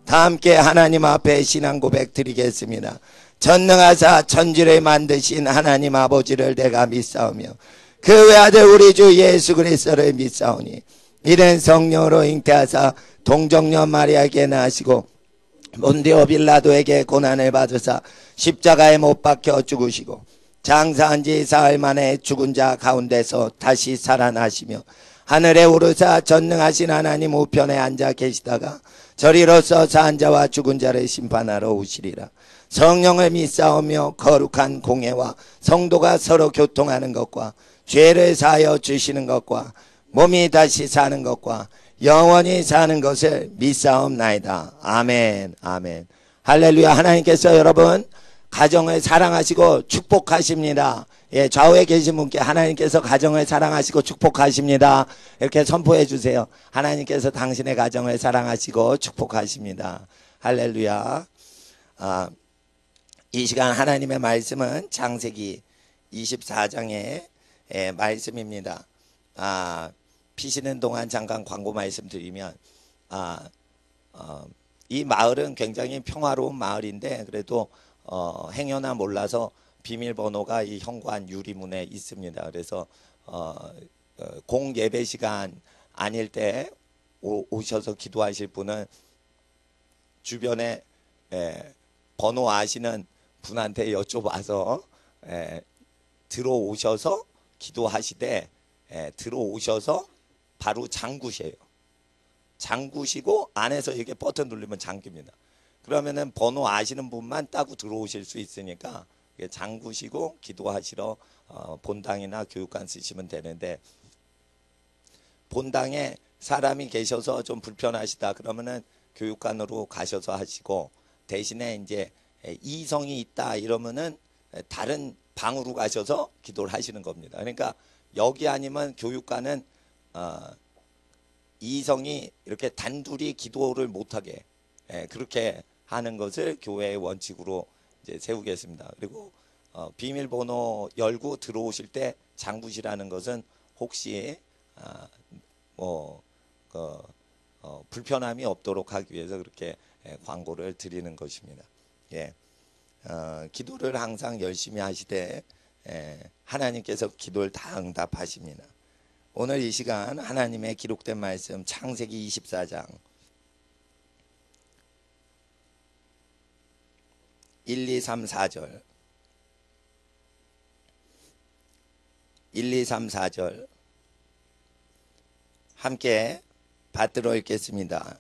다 함께 하나님 앞에 신앙 고백 드리겠습니다. 전능하사 천지를 만드신 하나님 아버지를 내가 믿사오며 그 외아들 우리 주 예수 그리스도를 믿사오니 이는 성령으로 잉태하사 동정녀 마리아에게 나시고 본디오 빌라도에게 고난을 받으사 십자가에 못 박혀 죽으시고 장사한 지 사흘 만에 죽은 자 가운데서 다시 살아나시며 하늘에 오르사 전능하신 하나님 우편에 앉아 계시다가 저리로서 산 자와 죽은 자를 심판하러 오시리라. 성령을 믿사오며 거룩한 공예와 성도가 서로 교통하는 것과 죄를 사하여 주시는 것과 몸이 다시 사는 것과 영원히 사는 것을 믿사옵나이다. 아멘. 아멘. 할렐루야. 하나님께서 여러분 가정을 사랑하시고 축복하십니다. 예, 좌우에 계신 분께 하나님께서 가정을 사랑하시고 축복하십니다. 이렇게 선포해 주세요. 하나님께서 당신의 가정을 사랑하시고 축복하십니다. 할렐루야. 이 시간 하나님의 말씀은 창세기 24장의 말씀입니다. 피시는 동안 잠깐 광고 말씀드리면 이 마을은 굉장히 평화로운 마을인데 그래도 행여나 몰라서 비밀번호가 이 현관 유리문에 있습니다. 그래서 공 예배 시간 아닐 때 오셔서 기도하실 분은 주변에 번호 아시는 분한테 여쭤봐서 들어오셔서 기도하시되 들어오셔서 바로 잠그셔요. 잠그시고 안에서 이렇게 버튼 누르면 잠깁니다. 그러면은 번호 아시는 분만 따고 들어오실 수 있으니까 잠그시고 기도하시러 본당이나 교육관 쓰시면 되는데 본당에 사람이 계셔서 좀 불편하시다 그러면은 교육관으로 가셔서 하시고 대신에 이제 이성이 있다 이러면은 다른 방으로 가셔서 기도를 하시는 겁니다. 그러니까 여기 아니면 교육관은 이성이 이렇게 단둘이 기도를 못하게 그렇게 하는 것을 교회의 원칙으로 이제 세우겠습니다. 그리고 비밀번호 열고 들어오실 때 잠그시라는 것은 혹시 불편함이 없도록 하기 위해서 그렇게 광고를 드리는 것입니다. 예, 기도를 항상 열심히 하시되 하나님께서 기도를 다 응답하십니다. 오늘 이 시간 하나님의 기록된 말씀 창세기 24장 1, 2, 3, 4절 1, 2, 3, 4절 함께 받들어 읽겠습니다.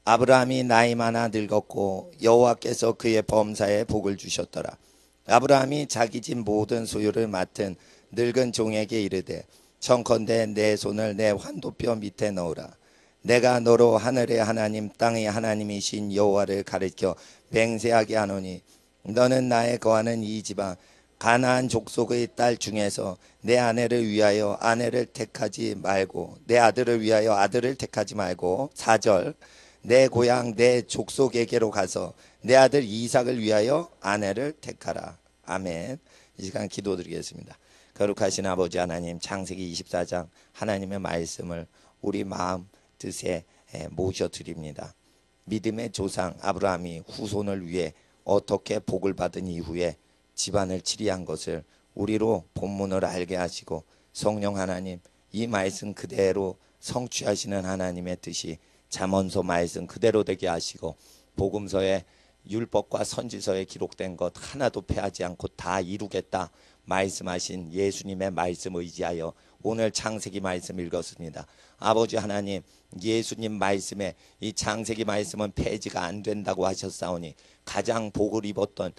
아브라함이 나이 많아 늙었고 여호와께서 그의 범사에 복을 주셨더라. 아브라함이 자기 집 모든 소유를 맡은 늙은 종에게 이르되 청컨대 내 손을 내 환도뼈 밑에 넣으라. 내가 너로 하늘의 하나님 땅의 하나님이신 여호와를 가리켜 맹세하게 하노니 너는 나의 거하는 이 지방 가나안 족속의 딸 중에서 내 아내를 위하여 아내를 택하지 말고 내 아들을 위하여 아들을 택하지 말고 4절 내 고향 내 족속에게로 가서 내 아들 이삭을 위하여 아내를 택하라. 아멘. 이 시간 기도드리겠습니다. 거룩하신 아버지 하나님 창세기 24장 하나님의 말씀을 우리 마음 뜻에 모셔드립니다. 믿음의 조상 아브라함이 후손을 위해 어떻게 복을 받은 이후에 집안을 치리한 것을 우리로 본문을 알게 하시고 성령 하나님 이 말씀 그대로 성취하시는 하나님의 뜻이 잠언서 말씀 그대로 되게 하시고 복음서에 율법과 선지서에 기록된 것 하나도 패하지 않고 다 이루겠다 말씀하신 예수님의 말씀 의지하여 오늘 창세기 말씀 읽었습니다. 아버지 하나님 예수님 말씀에 이 창세기 말씀은 폐지가 안 된다고 하셨사오니 가장 복을 입었던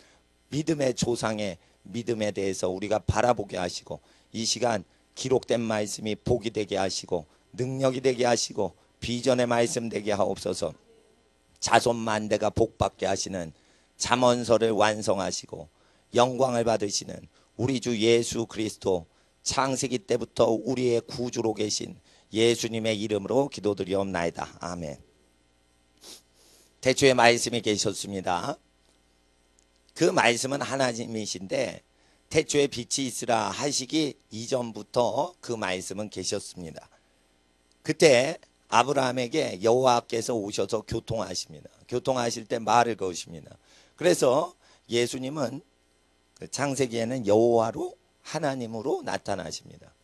믿음의 조상의 믿음에 대해서 우리가 바라보게 하시고 이 시간 기록된 말씀이 복이 되게 하시고 능력이 되게 하시고 비전의 말씀 되게 하옵소서. 자손 만대가 복받게 하시는 잠언서를 완성하시고 영광을 받으시는 우리 주 예수 그리스도 창세기 때부터 우리의 구주로 계신 예수님의 이름으로 기도드리옵나이다. 아멘. 태초에 말씀이 계셨습니다. 그 말씀은 하나님이신데 태초에 빛이 있으라 하시기 이전부터 그 말씀은 계셨습니다. 그때 아브라함에게 여호와께서 오셔서 교통하십니다. 교통하실 때 말을 거십니다. 그래서 예수님은 창세기에는 여호와로 하나님으로 나타나십니다.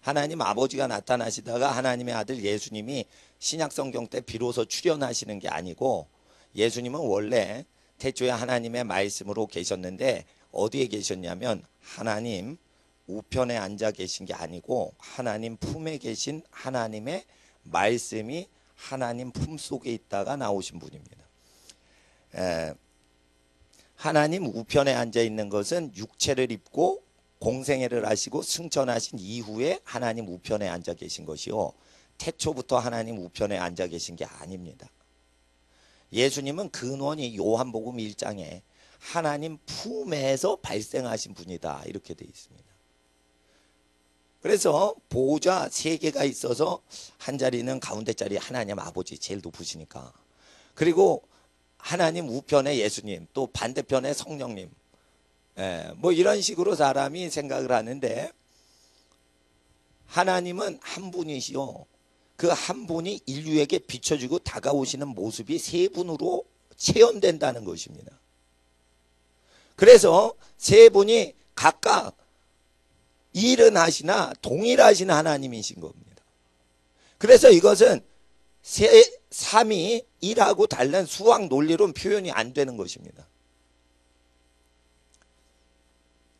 하나님 아버지가 나타나시다가 하나님의 아들 예수님이 신약성경 때 비로소 출현하시는 게 아니고 예수님은 원래 태초에 하나님의 말씀으로 계셨는데 어디에 계셨냐면 하나님 우편에 앉아 계신 게 아니고 하나님 품에 계신 하나님의 말씀이 하나님 품 속에 있다가 나오신 분입니다. 하나님 우편에 앉아 있는 것은 육체를 입고 공생애를 하시고 승천하신 이후에 하나님 우편에 앉아 계신 것이요, 태초부터 하나님 우편에 앉아 계신 게 아닙니다. 예수님은 근원이 요한복음 1장에 하나님 품에서 발생하신 분이다 이렇게 되어 있습니다. 그래서 보호자 3개가 있어서 한 자리는 가운데 자리 하나님 아버지 제일 높으시니까, 그리고 하나님 우편에 예수님, 또 반대편에 성령님, 뭐 이런 식으로 사람이 생각을 하는데 하나님은 한 분이시요, 그 한 분이 인류에게 비춰주고 다가오시는 모습이 3분으로 체험된다는 것입니다. 그래서 3분이 각각 일은 하시나 동일하신 하나님이신 겁니다. 그래서 이것은 삼이 일하고 다른 수학 논리로는 표현이 안 되는 것입니다.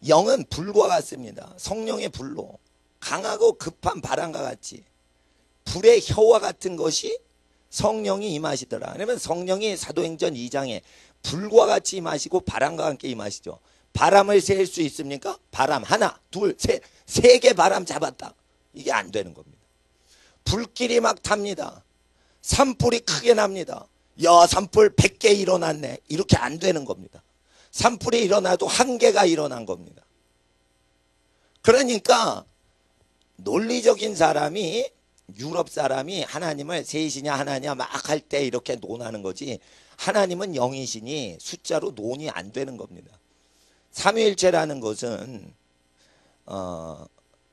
영은 불과 같습니다. 성령의 불로 강하고 급한 바람과 같이 불의 혀와 같은 것이 성령이 임하시더라. 그러면 성령이 사도행전 2장에 불과 같이 임하시고 바람과 함께 임하시죠. 바람을 셀 수 있습니까? 바람 하나, 둘, 셋, 3개 바람 잡았다. 이게 안 되는 겁니다. 불길이 막 탑니다. 산불이 크게 납니다. 야, 산불 100개 일어났네. 이렇게 안 되는 겁니다. 산불이 일어나도 1개가 일어난 겁니다. 그러니까 논리적인 사람이, 유럽 사람이 하나님을 셋이냐 하나냐 막 할 때 이렇게 논하는 거지, 하나님은 영이시니 숫자로 논이 안 되는 겁니다. 삼위일체라는 것은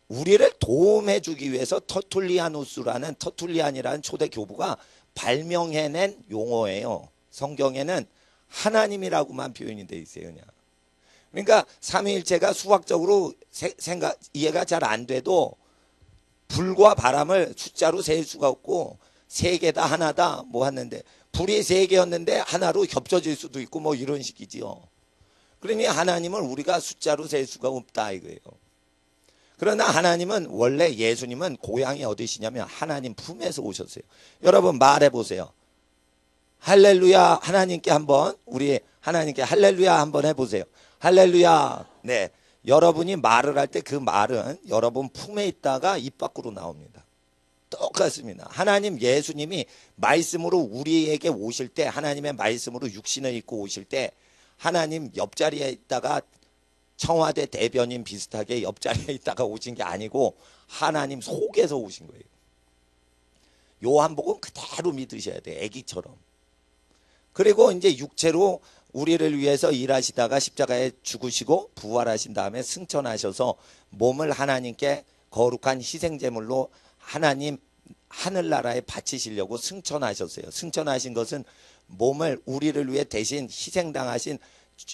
우리를 도움해 주기 위해서 터툴리안이라는 초대 교부가 발명해낸 용어예요. 성경에는 하나님이라고만 표현이 되어 있어요. 그냥. 그러니까 삼위일체가 수학적으로 이해가 잘 안 돼도 불과 바람을 숫자로 셀 수가 없고 3개다 하나다 뭐 하는데, 불이 3개였는데 하나로 겹쳐질 수도 있고 뭐 이런 식이지요. 그러니 하나님을 우리가 숫자로 셀 수가 없다 이거예요. 그러나 하나님은, 원래 예수님은 고향이 어디시냐면 하나님 품에서 오셨어요. 여러분 말해보세요. 할렐루야. 하나님께 한번, 우리 하나님께 할렐루야 한번 해보세요. 할렐루야. 네, 여러분이 말을 할 때 그 말은 여러분 품에 있다가 입 밖으로 나옵니다. 똑같습니다. 하나님 예수님이 말씀으로 우리에게 오실 때, 하나님의 말씀으로 육신을 입고 오실 때 하나님 옆자리에 있다가 청와대 대변인 비슷하게 옆자리에 있다가 오신 게 아니고 하나님 속에서 오신 거예요. 요한복음 그대로 믿으셔야 돼요. 애기처럼. 그리고 이제 육체로 우리를 위해서 일하시다가 십자가에 죽으시고 부활하신 다음에 승천하셔서 몸을 하나님께 거룩한 희생제물로 하나님 하늘나라에 바치시려고 승천하셨어요. 승천하신 것은 몸을 우리를 위해 대신 희생당하신,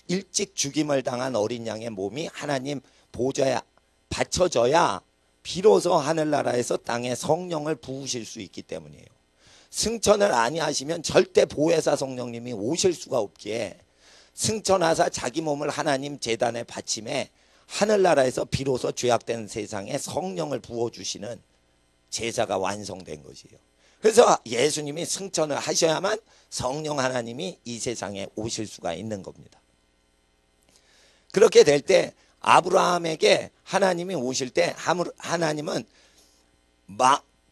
일찍 죽임을 당한 어린 양의 몸이 하나님 보좌에 바쳐져야 비로소 하늘나라에서 땅에 성령을 부으실 수 있기 때문이에요. 승천을 아니하시면 절대 보혜사 성령님이 오실 수가 없기에 승천하사 자기 몸을 하나님 제단에 바침해 하늘나라에서 비로소 죄악된 세상에 성령을 부어주시는 제사가 완성된 것이에요. 그래서 예수님이 승천을 하셔야만 성령 하나님이 이 세상에 오실 수가 있는 겁니다. 그렇게 될 때 아브라함에게 하나님이 오실 때 하나님은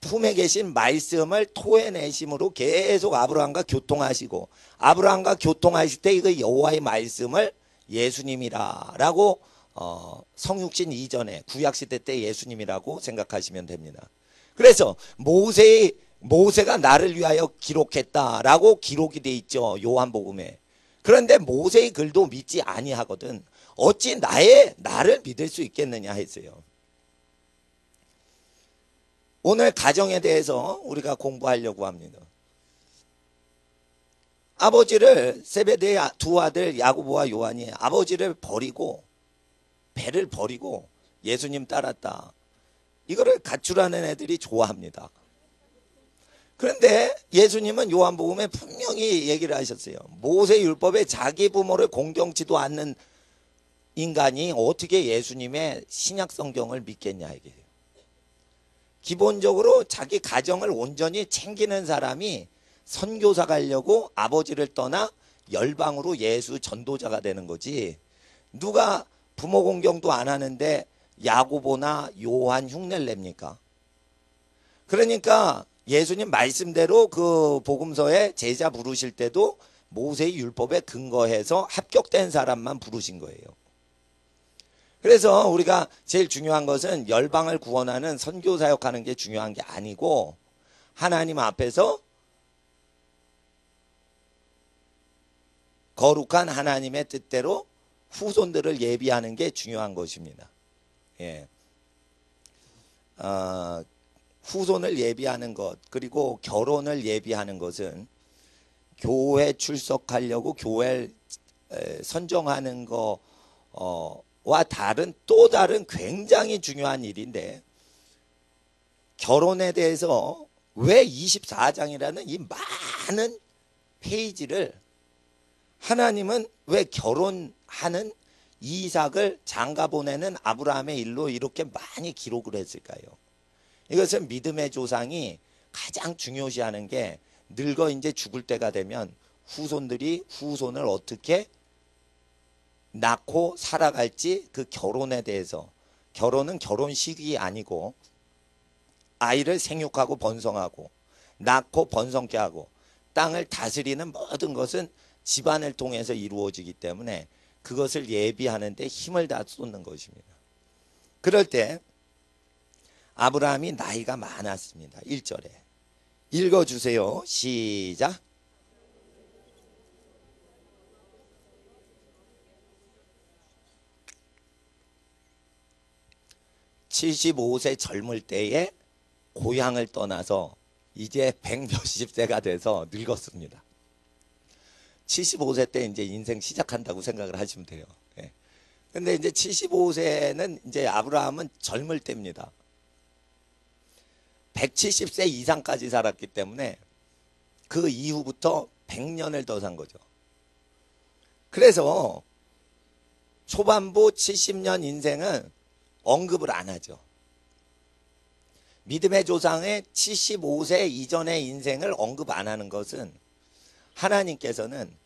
품에 계신 말씀을 토해내심으로 계속 아브라함과 교통하시고, 아브라함과 교통하실 때 이거 여호와의 말씀을 예수님이라고 성육신 이전에 구약시대 때 예수님이라고 생각하시면 됩니다. 그래서 모세가 나를 위하여 기록했다라고 기록이 돼 있죠, 요한복음에. 그런데 모세의 글도 믿지 아니하거든. 어찌 나를 믿을 수 있겠느냐 했어요. 오늘 가정에 대해서 우리가 공부하려고 합니다. 아버지를 세베대의 두 아들 야고보와 요한이 아버지를 버리고 배를 버리고 예수님 따랐다. 이거를 가출하는 애들이 좋아합니다. 그런데 예수님은 요한복음에 분명히 얘기를 하셨어요. 모세 율법에 자기 부모를 공경치도 않는 인간이 어떻게 예수님의 신약 성경을 믿겠냐 이게. 기본적으로 자기 가정을 온전히 챙기는 사람이 선교사 가려고 아버지를 떠나 열방으로 예수 전도자가 되는 거지. 누가 부모 공경도 안 하는데 야고보나 요한 흉내를 냅니까? 그러니까 예수님 말씀대로 그 복음서에 제자 부르실 때도 모세의 율법에 근거해서 합격된 사람만 부르신 거예요. 그래서 우리가 제일 중요한 것은 열방을 구원하는 선교 사역하는 게 중요한 게 아니고 하나님 앞에서 거룩한 하나님의 뜻대로 후손들을 예비하는 게 중요한 것입니다. 예. 후손을 예비하는 것 그리고 결혼을 예비하는 것은 교회 출석하려고 교회를 선정하는 거와 다른 또 다른 굉장히 중요한 일인데 결혼에 대해서 왜 24장이라는 이 많은 페이지를 하나님은 왜 결혼하는 이삭을 장가 보내는 아브라함의 일로 이렇게 많이 기록을 했을까요? 이것은 믿음의 조상이 가장 중요시하는 게 늙어 이제 죽을 때가 되면 후손들이 후손을 어떻게 낳고 살아갈지 그 결혼에 대해서 결혼은 결혼식이 아니고 아이를 생육하고 번성하고 낳고 번성케 하고 땅을 다스리는 모든 것은 집안을 통해서 이루어지기 때문에 그것을 예비하는 데 힘을 다 쏟는 것입니다. 그럴 때 아브라함이 나이가 많았습니다. 1절에 읽어주세요. 시작. (75세) 젊을 때에 고향을 떠나서 이제 100몇십 세가 돼서 늙었습니다. 75세 때 이제 인생 시작한다고 생각을 하시면 돼요. 예. 근데 이제 75세는 이제 아브라함은 젊을 때입니다. 170세 이상까지 살았기 때문에 그 이후부터 100년을 더 산 거죠. 그래서 초반부 70년 인생은 언급을 안 하죠. 믿음의 조상의 75세 이전의 인생을 언급 안 하는 것은 하나님께서는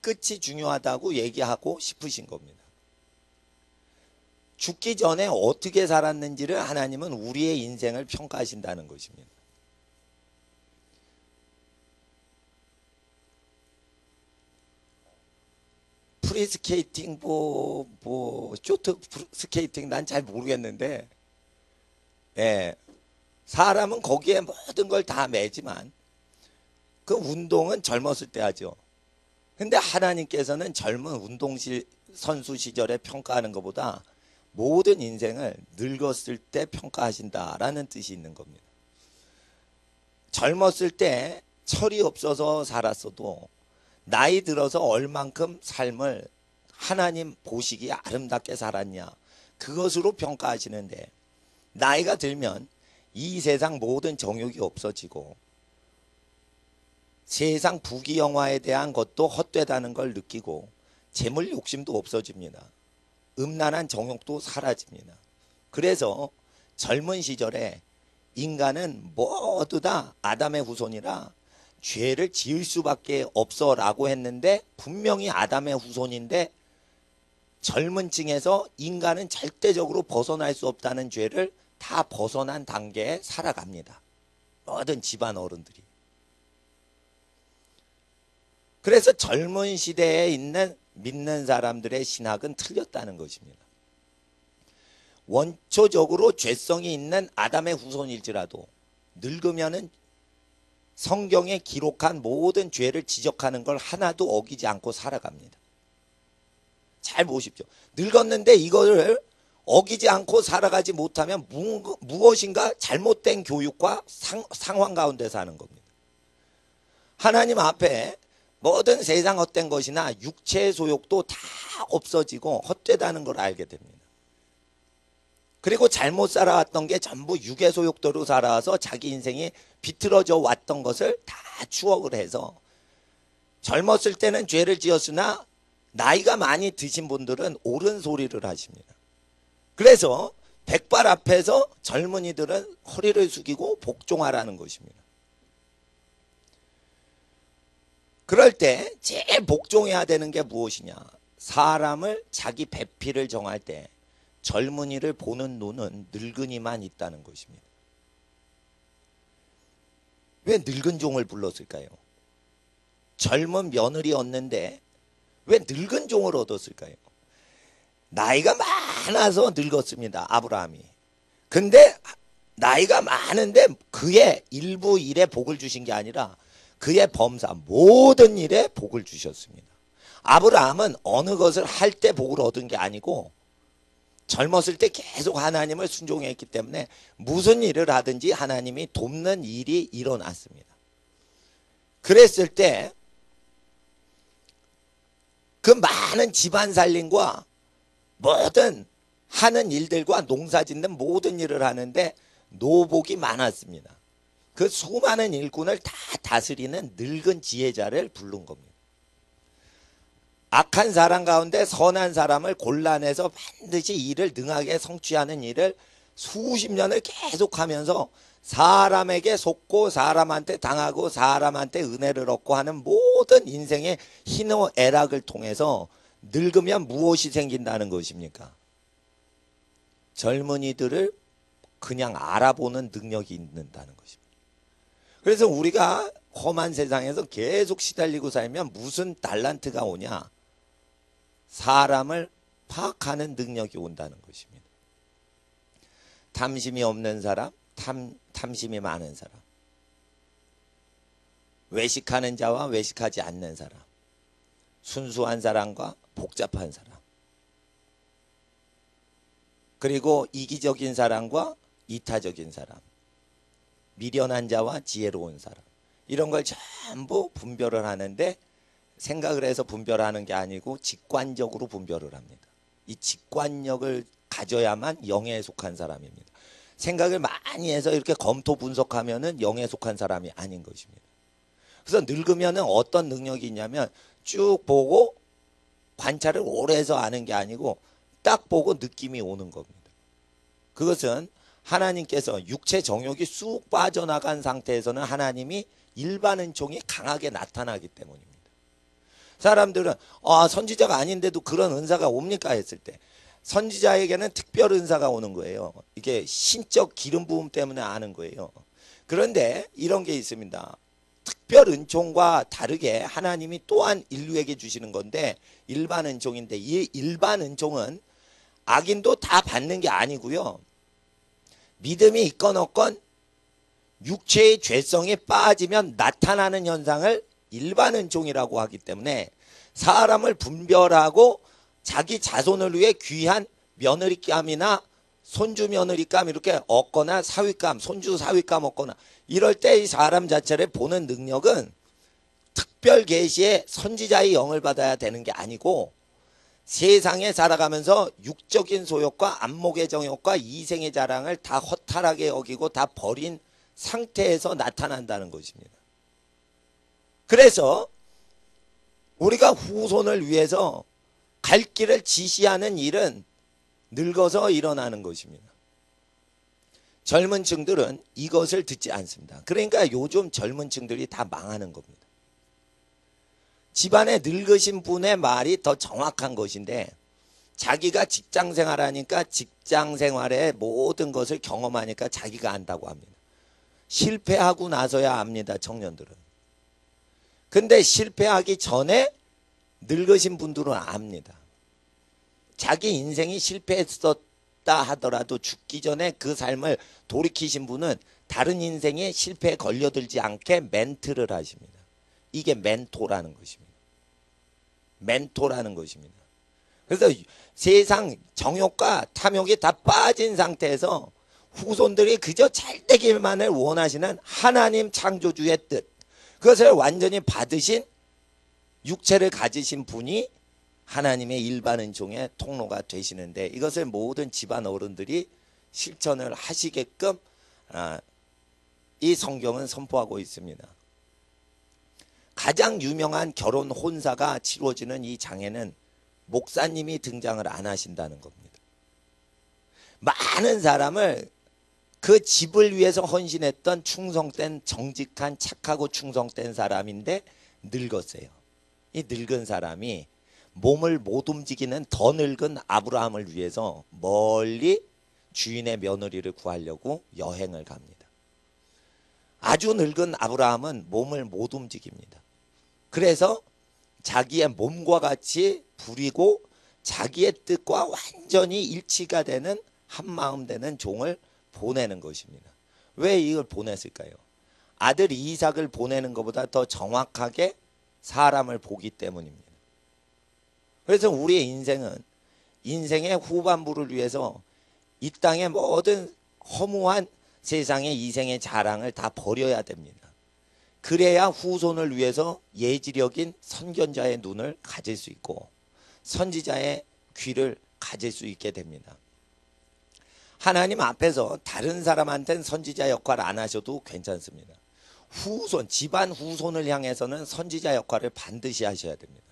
끝이 중요하다고 얘기하고 싶으신 겁니다. 죽기 전에 어떻게 살았는지를 하나님은 우리의 인생을 평가하신다는 것입니다. 프리스케이팅 쇼트 스케이팅 난 잘 모르겠는데 예, 사람은 거기에 모든 걸 다 매지만 그 운동은 젊었을 때 하죠. 근데 하나님께서는 젊은 선수 시절에 평가하는 것보다 모든 인생을 늙었을 때 평가하신다라는 뜻이 있는 겁니다. 젊었을 때 철이 없어서 살았어도 나이 들어서 얼만큼 삶을 하나님 보시기에 아름답게 살았냐 그것으로 평가하시는데 나이가 들면 이 세상 모든 정욕이 없어지고 세상 부귀영화에 대한 것도 헛되다는 걸 느끼고 재물 욕심도 없어집니다. 음란한 정욕도 사라집니다. 그래서 젊은 시절에 인간은 모두 다 아담의 후손이라 죄를 지을 수밖에 없어라고 했는데 분명히 아담의 후손인데 젊은 층에서 인간은 절대적으로 벗어날 수 없다는 죄를 다 벗어난 단계에 살아갑니다. 모든 집안 어른들이. 그래서 젊은 시대에 있는 믿는 사람들의 신학은 틀렸다는 것입니다. 원초적으로 죄성이 있는 아담의 후손일지라도 늙으면은 성경에 기록한 모든 죄를 지적하는 걸 하나도 어기지 않고 살아갑니다. 잘 보십시오. 늙었는데 이거를 어기지 않고 살아가지 못하면 무엇인가 잘못된 교육과 상황 가운데 사는 겁니다. 하나님 앞에 모든 세상 헛된 것이나 육체의 소욕도 다 없어지고 헛되다는 걸 알게 됩니다. 그리고 잘못 살아왔던 게 전부 육의 소욕대로 살아와서 자기 인생이 비틀어져 왔던 것을 다 추억을 해서 젊었을 때는 죄를 지었으나 나이가 많이 드신 분들은 옳은 소리를 하십니다. 그래서 백발 앞에서 젊은이들은 허리를 숙이고 복종하라는 것입니다. 그럴 때 제일 복종해야 되는 게 무엇이냐? 사람을 자기 배필을 정할 때 젊은이를 보는 눈은 늙은이만 있다는 것입니다. 왜 늙은 종을 불렀을까요? 젊은 며느리 얻는데 왜 늙은 종을 얻었을까요? 나이가 많아서 늙었습니다. 아브라함이. 근데 나이가 많은데 그의 일부 일에 복을 주신 게 아니라 그의 범사 모든 일에 복을 주셨습니다. 아브라함은 어느 것을 할 때 복을 얻은 게 아니고 젊었을 때 계속 하나님을 순종했기 때문에 무슨 일을 하든지 하나님이 돕는 일이 일어났습니다. 그랬을 때 그 많은 집안 살림과 모든 하는 일들과 농사 짓는 모든 일을 하는데 노복이 많았습니다. 그 수많은 일꾼을 다 다스리는 늙은 지혜자를 부른 겁니다. 악한 사람 가운데 선한 사람을 골라내서 반드시 일을 능하게 성취하는 일을 수십 년을 계속하면서 사람에게 속고 사람한테 당하고 사람한테 은혜를 얻고 하는 모든 인생의 희노애락을 통해서 늙으면 무엇이 생긴다는 것입니까? 젊은이들을 그냥 알아보는 능력이 있는다는 것입니다. 그래서 우리가 험한 세상에서 계속 시달리고 살면 무슨 달란트가 오냐? 사람을 파악하는 능력이 온다는 것입니다. 탐심이 없는 사람, 탐심이 많은 사람, 외식하는 자와 외식하지 않는 사람, 순수한 사람과 복잡한 사람, 그리고 이기적인 사람과 이타적인 사람, 미련한 자와 지혜로운 사람, 이런 걸 전부 분별을 하는데 생각을 해서 분별하는 게 아니고 직관적으로 분별을 합니다. 이 직관력을 가져야만 영에 속한 사람입니다. 생각을 많이 해서 이렇게 검토 분석하면은 영에 속한 사람이 아닌 것입니다. 그래서 늙으면은 어떤 능력이 있냐면 쭉 보고 관찰을 오래 해서 아는 게 아니고 딱 보고 느낌이 오는 겁니다. 그것은 하나님께서 육체 정욕이 쑥 빠져나간 상태에서는 하나님이 일반 은총이 강하게 나타나기 때문입니다. 사람들은 선지자가 아닌데도 그런 은사가 옵니까 했을 때 선지자에게는 특별 은사가 오는 거예요. 이게 신적 기름 부음 때문에 아는 거예요. 그런데 이런 게 있습니다. 특별 은총과 다르게 하나님이 또한 인류에게 주시는 건데 일반 은총인데 이 일반 은총은 악인도 다 받는 게 아니고요. 믿음이 있건 없건 육체의 죄성에 빠지면 나타나는 현상을 일반 은총이라고 하기 때문에 사람을 분별하고 자기 자손을 위해 귀한 며느리감이나 손주 며느리감 이렇게 얻거나 사위감, 손주 사위감 얻거나 이럴 때 이 사람 자체를 보는 능력은 특별 계시의 선지자의 영을 받아야 되는 게 아니고 세상에 살아가면서 육적인 소욕과 안목의 정욕과 이생의 자랑을 다 허탈하게 여기고 다 버린 상태에서 나타난다는 것입니다. 그래서 우리가 후손을 위해서 갈 길을 지시하는 일은 늙어서 일어나는 것입니다. 젊은 층들은 이것을 듣지 않습니다. 그러니까 요즘 젊은 층들이 다 망하는 겁니다. 집안에 늙으신 분의 말이 더 정확한 것인데 자기가 직장 생활하니까 직장 생활의 모든 것을 경험하니까 자기가 안다고 합니다. 실패하고 나서야 압니다. 청년들은. 근데 실패하기 전에 늙으신 분들은 압니다. 자기 인생이 실패했었다 하더라도 죽기 전에 그 삶을 돌이키신 분은 다른 인생의 실패에 걸려들지 않게 멘트를 하십니다. 이게 멘토라는 것입니다. 멘토라는 것입니다. 그래서 세상 정욕과 탐욕이 다 빠진 상태에서 후손들이 그저 잘 되기만을 원하시는 하나님 창조주의 뜻, 그것을 완전히 받으신 육체를 가지신 분이 하나님의 일반 은총의 통로가 되시는데, 이것을 모든 집안 어른들이 실천을 하시게끔 이 성경은 선포하고 있습니다. 가장 유명한 결혼 혼사가 치러지는 이 장에는 목사님이 등장을 안 하신다는 겁니다. 많은 사람을 그 집을 위해서 헌신했던 충성된, 정직한, 착하고 충성된 사람인데 늙었어요. 이 늙은 사람이 몸을 못 움직이는 더 늙은 아브라함을 위해서 멀리 주인의 며느리를 구하려고 여행을 갑니다. 아주 늙은 아브라함은 몸을 못 움직입니다. 그래서 자기의 몸과 같이 부리고 자기의 뜻과 완전히 일치가 되는 한마음 되는 종을 보내는 것입니다. 왜 이걸 보냈을까요? 아들 이삭을 보내는 것보다 더 정확하게 사람을 보기 때문입니다. 그래서 우리의 인생은 인생의 후반부를 위해서 이 땅의 모든 허무한 세상의 이생의 자랑을 다 버려야 됩니다. 그래야 후손을 위해서 예지력인 선견자의 눈을 가질 수 있고 선지자의 귀를 가질 수 있게 됩니다. 하나님 앞에서 다른 사람한테는 선지자 역할 안 하셔도 괜찮습니다. 후손, 집안 후손을 향해서는 선지자 역할을 반드시 하셔야 됩니다.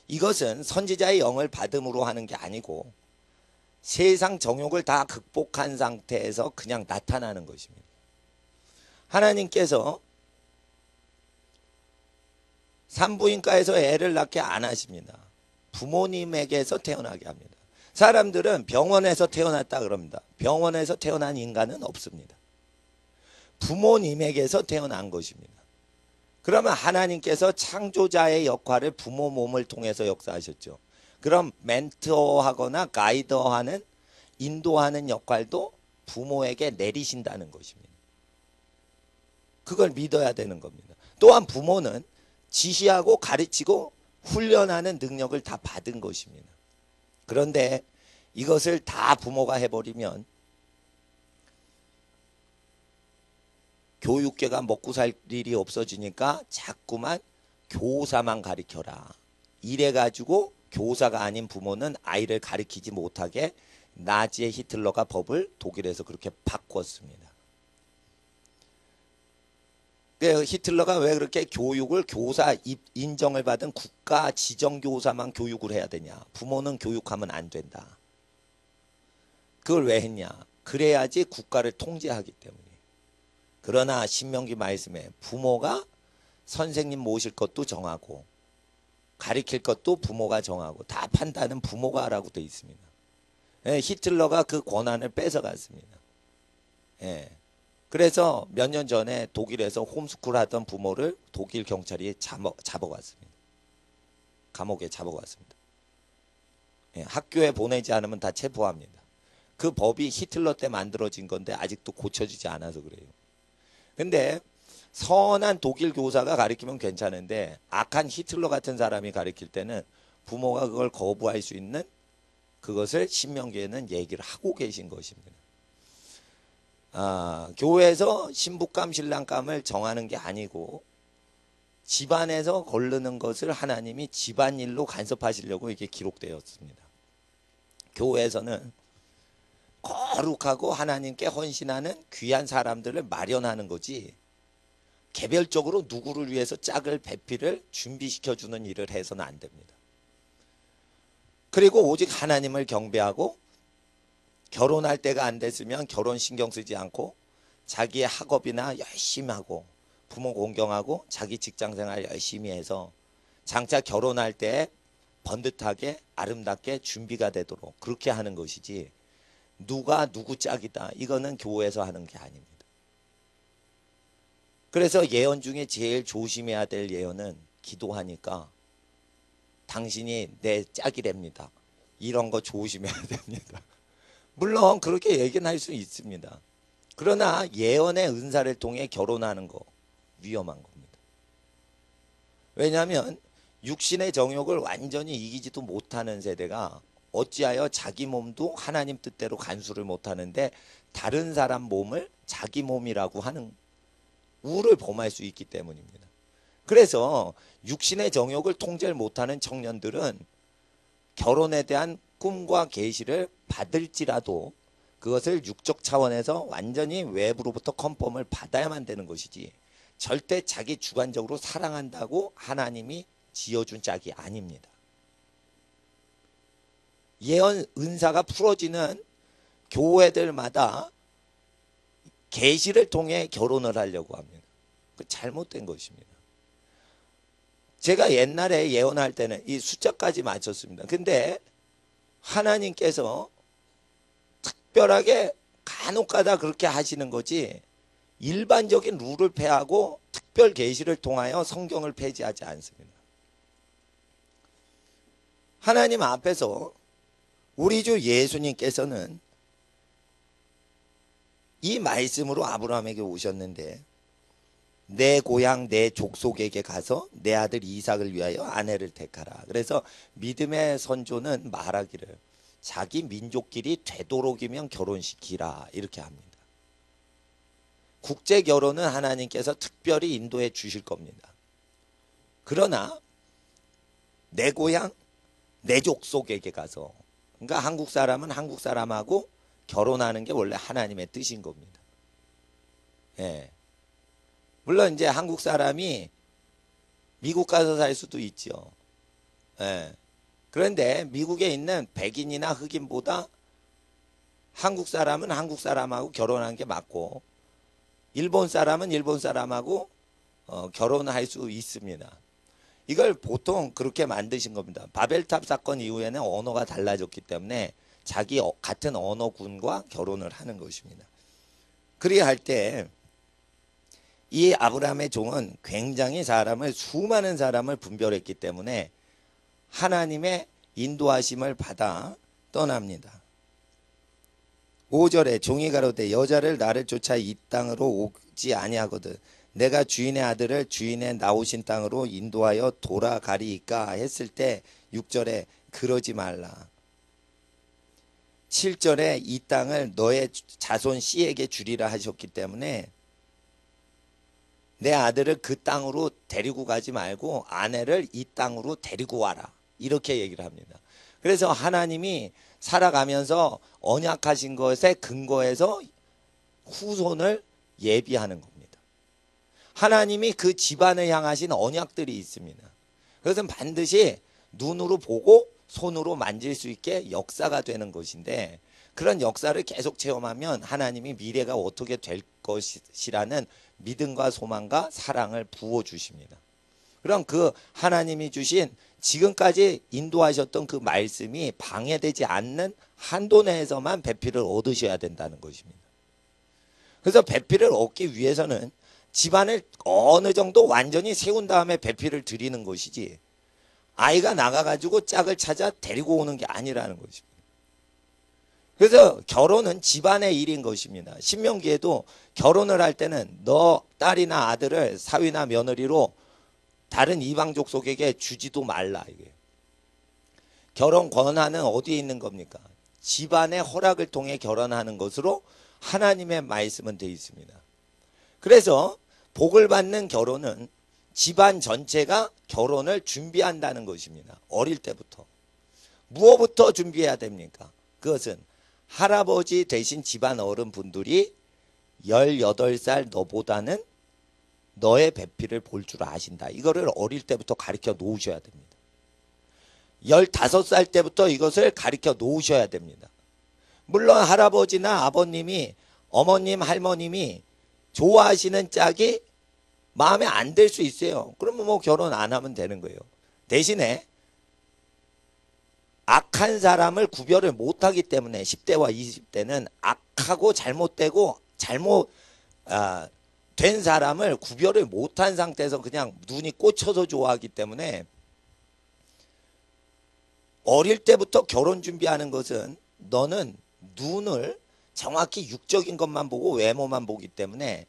이것은 선지자의 영을 받음으로 하는 게 아니고 세상 정욕을 다 극복한 상태에서 그냥 나타나는 것입니다. 하나님께서 산부인과에서 애를 낳게 안 하십니다. 부모님에게서 태어나게 합니다. 사람들은 병원에서 태어났다 그럽니다. 병원에서 태어난 인간은 없습니다. 부모님에게서 태어난 것입니다. 그러면 하나님께서 창조자의 역할을 부모 몸을 통해서 역사하셨죠. 그럼 멘토하거나 가이더하는, 인도하는 역할도 부모에게 내리신다는 것입니다. 그걸 믿어야 되는 겁니다. 또한 부모는 지시하고 가르치고 훈련하는 능력을 다 받은 것입니다. 그런데 이것을 다 부모가 해버리면 교육계가 먹고 살 일이 없어지니까 자꾸만 교사만 가르쳐라. 이래가지고 교사가 아닌 부모는 아이를 가르치지 못하게 나치의 히틀러가 법을 독일에서 그렇게 바꿨습니다. 히틀러가 왜 그렇게 교육을 교사 인정을 받은 국가 지정교사만 교육을 해야 되냐. 부모는 교육하면 안 된다. 그걸 왜 했냐. 그래야지 국가를 통제하기 때문에. 그러나 신명기 말씀에 부모가 선생님 모실 것도 정하고 가르칠 것도 부모가 정하고 다 판단은 부모가 하라고 되어 있습니다. 히틀러가 그 권한을 뺏어갔습니다. 그래서 몇 년 전에 독일에서 홈스쿨 하던 부모를 독일 경찰이 잡아갔습니다. 감옥에 잡아갔습니다. 학교에 보내지 않으면 다 체포합니다. 그 법이 히틀러 때 만들어진 건데 아직도 고쳐지지 않아서 그래요. 근데 선한 독일 교사가 가르치면 괜찮은데 악한 히틀러 같은 사람이 가르칠 때는 부모가 그걸 거부할 수 있는 그것을 신명기에는 얘기를 하고 계신 것입니다. 교회에서 신부감 신랑감을 정하는 게 아니고 집안에서 거르는 것을 하나님이 집안일로 간섭하시려고 이게 기록되었습니다. 교회에서는 거룩하고 하나님께 헌신하는 귀한 사람들을 마련하는 거지 개별적으로 누구를 위해서 짝을 배필을 준비시켜주는 일을 해서는 안 됩니다. 그리고 오직 하나님을 경배하고 결혼할 때가 안 됐으면 결혼 신경 쓰지 않고 자기의 학업이나 열심히 하고 부모 공경하고 자기 직장생활 열심히 해서 장차 결혼할 때 번듯하게 아름답게 준비가 되도록 그렇게 하는 것이지 누가 누구 짝이다 이거는 교회에서 하는 게 아닙니다. 그래서 예언 중에 제일 조심해야 될 예언은 기도하니까 당신이 내 짝이랍니다. 이런 거 조심해야 됩니다. 물론 그렇게 얘기는 할 수 있습니다. 그러나 예언의 은사를 통해 결혼하는 거 위험한 겁니다. 왜냐하면 육신의 정욕을 완전히 이기지도 못하는 세대가 어찌하여 자기 몸도 하나님 뜻대로 간수를 못하는데 다른 사람 몸을 자기 몸이라고 하는 우를 범할 수 있기 때문입니다. 그래서 육신의 정욕을 통제를 못하는 청년들은 결혼에 대한 꿈과 계시를 받을지라도 그것을 육적 차원에서 완전히 외부로부터 컨펌을 받아야만 되는 것이지 절대 자기 주관적으로 사랑한다고 하나님이 지어준 짝이 아닙니다. 예언 은사가 풀어지는 교회들마다 계시를 통해 결혼을 하려고 합니다. 그 잘못된 것입니다. 제가 옛날에 예언할 때는 이 숫자까지 맞췄습니다. 근데 하나님께서 특별하게 간혹가다 그렇게 하시는 거지 일반적인 룰을 폐하고 특별 계시를 통하여 성경을 폐지하지 않습니다. 하나님 앞에서 우리 주 예수님께서는 이 말씀으로 아브라함에게 오셨는데 내 고향 내 족속에게 가서 내 아들 이삭을 위하여 아내를 택하라. 그래서 믿음의 선조는 말하기를 자기 민족끼리 되도록이면 결혼시키라 이렇게 합니다. 국제 결혼은 하나님께서 특별히 인도해 주실 겁니다. 그러나 내 고향 내 족속에게 가서 그러니까 한국 사람은 한국 사람하고 결혼하는 게 원래 하나님의 뜻인 겁니다. 예. 물론 이제 한국 사람이 미국 가서 살 수도 있죠. 예. 그런데 미국에 있는 백인이나 흑인보다 한국 사람은 한국 사람하고 결혼하는 게 맞고 일본 사람은 일본 사람하고 결혼할 수 있습니다. 이걸 보통 그렇게 만드신 겁니다. 바벨탑 사건 이후에는 언어가 달라졌기 때문에 자기 같은 언어군과 결혼을 하는 것입니다. 그리할 때 이 아브라함의 종은 굉장히 수많은 사람을 분별했기 때문에 하나님의 인도하심을 받아 떠납니다. 5절에 종이 가로되 여자를 나를 쫓아 이 땅으로 오지 아니하거든 내가 주인의 아들을 주인의 나오신 땅으로 인도하여 돌아가리이까 했을 때 6절에 그러지 말라. 7절에 이 땅을 너의 자손 씨에게 주리라 하셨기 때문에 내 아들을 그 땅으로 데리고 가지 말고 아내를 이 땅으로 데리고 와라. 이렇게 얘기를 합니다. 그래서 하나님이 살아가면서 언약하신 것에 근거해서 후손을 예비하는 겁니다. 하나님이 그 집안을 향하신 언약들이 있습니다. 그것은 반드시 눈으로 보고 손으로 만질 수 있게 역사가 되는 것인데 그런 역사를 계속 체험하면 하나님이 미래가 어떻게 될 것이라는 믿음과 소망과 사랑을 부어주십니다. 그럼 그 하나님이 주신 지금까지 인도하셨던 그 말씀이 방해되지 않는 한도 내에서만 배필을 얻으셔야 된다는 것입니다. 그래서 배필을 얻기 위해서는 집안을 어느 정도 완전히 세운 다음에 배필을 드리는 것이지 아이가 나가가지고 짝을 찾아 데리고 오는 게 아니라는 것입니다. 그래서 결혼은 집안의 일인 것입니다. 신명기에도 결혼을 할 때는 너 딸이나 아들을 사위나 며느리로 다른 이방 족속에게 주지도 말라. 이게 결혼 권한은 어디에 있는 겁니까? 집안의 허락을 통해 결혼하는 것으로 하나님의 말씀은 되어 있습니다. 그래서 복을 받는 결혼은 집안 전체가 결혼을 준비한다는 것입니다. 어릴 때부터. 무엇부터 준비해야 됩니까? 그것은 할아버지 되신 집안 어른분들이 18살 너보다는 너의 배필을 볼 줄 아신다. 이거를 어릴 때부터 가르쳐 놓으셔야 됩니다. 15살 때부터 이것을 가르쳐 놓으셔야 됩니다. 물론 할아버지나 아버님이 어머님 할머님이 좋아하시는 짝이 마음에 안 들 수 있어요. 그러면 뭐 결혼 안 하면 되는 거예요. 대신에 악한 사람을 구별을 못하기 때문에 10대와 20대는 악하고 잘못되고 된 사람을 구별을 못한 상태에서 그냥 눈이 꽂혀서 좋아하기 때문에 어릴 때부터 결혼 준비하는 것은 너는 눈을 정확히 육적인 것만 보고 외모만 보기 때문에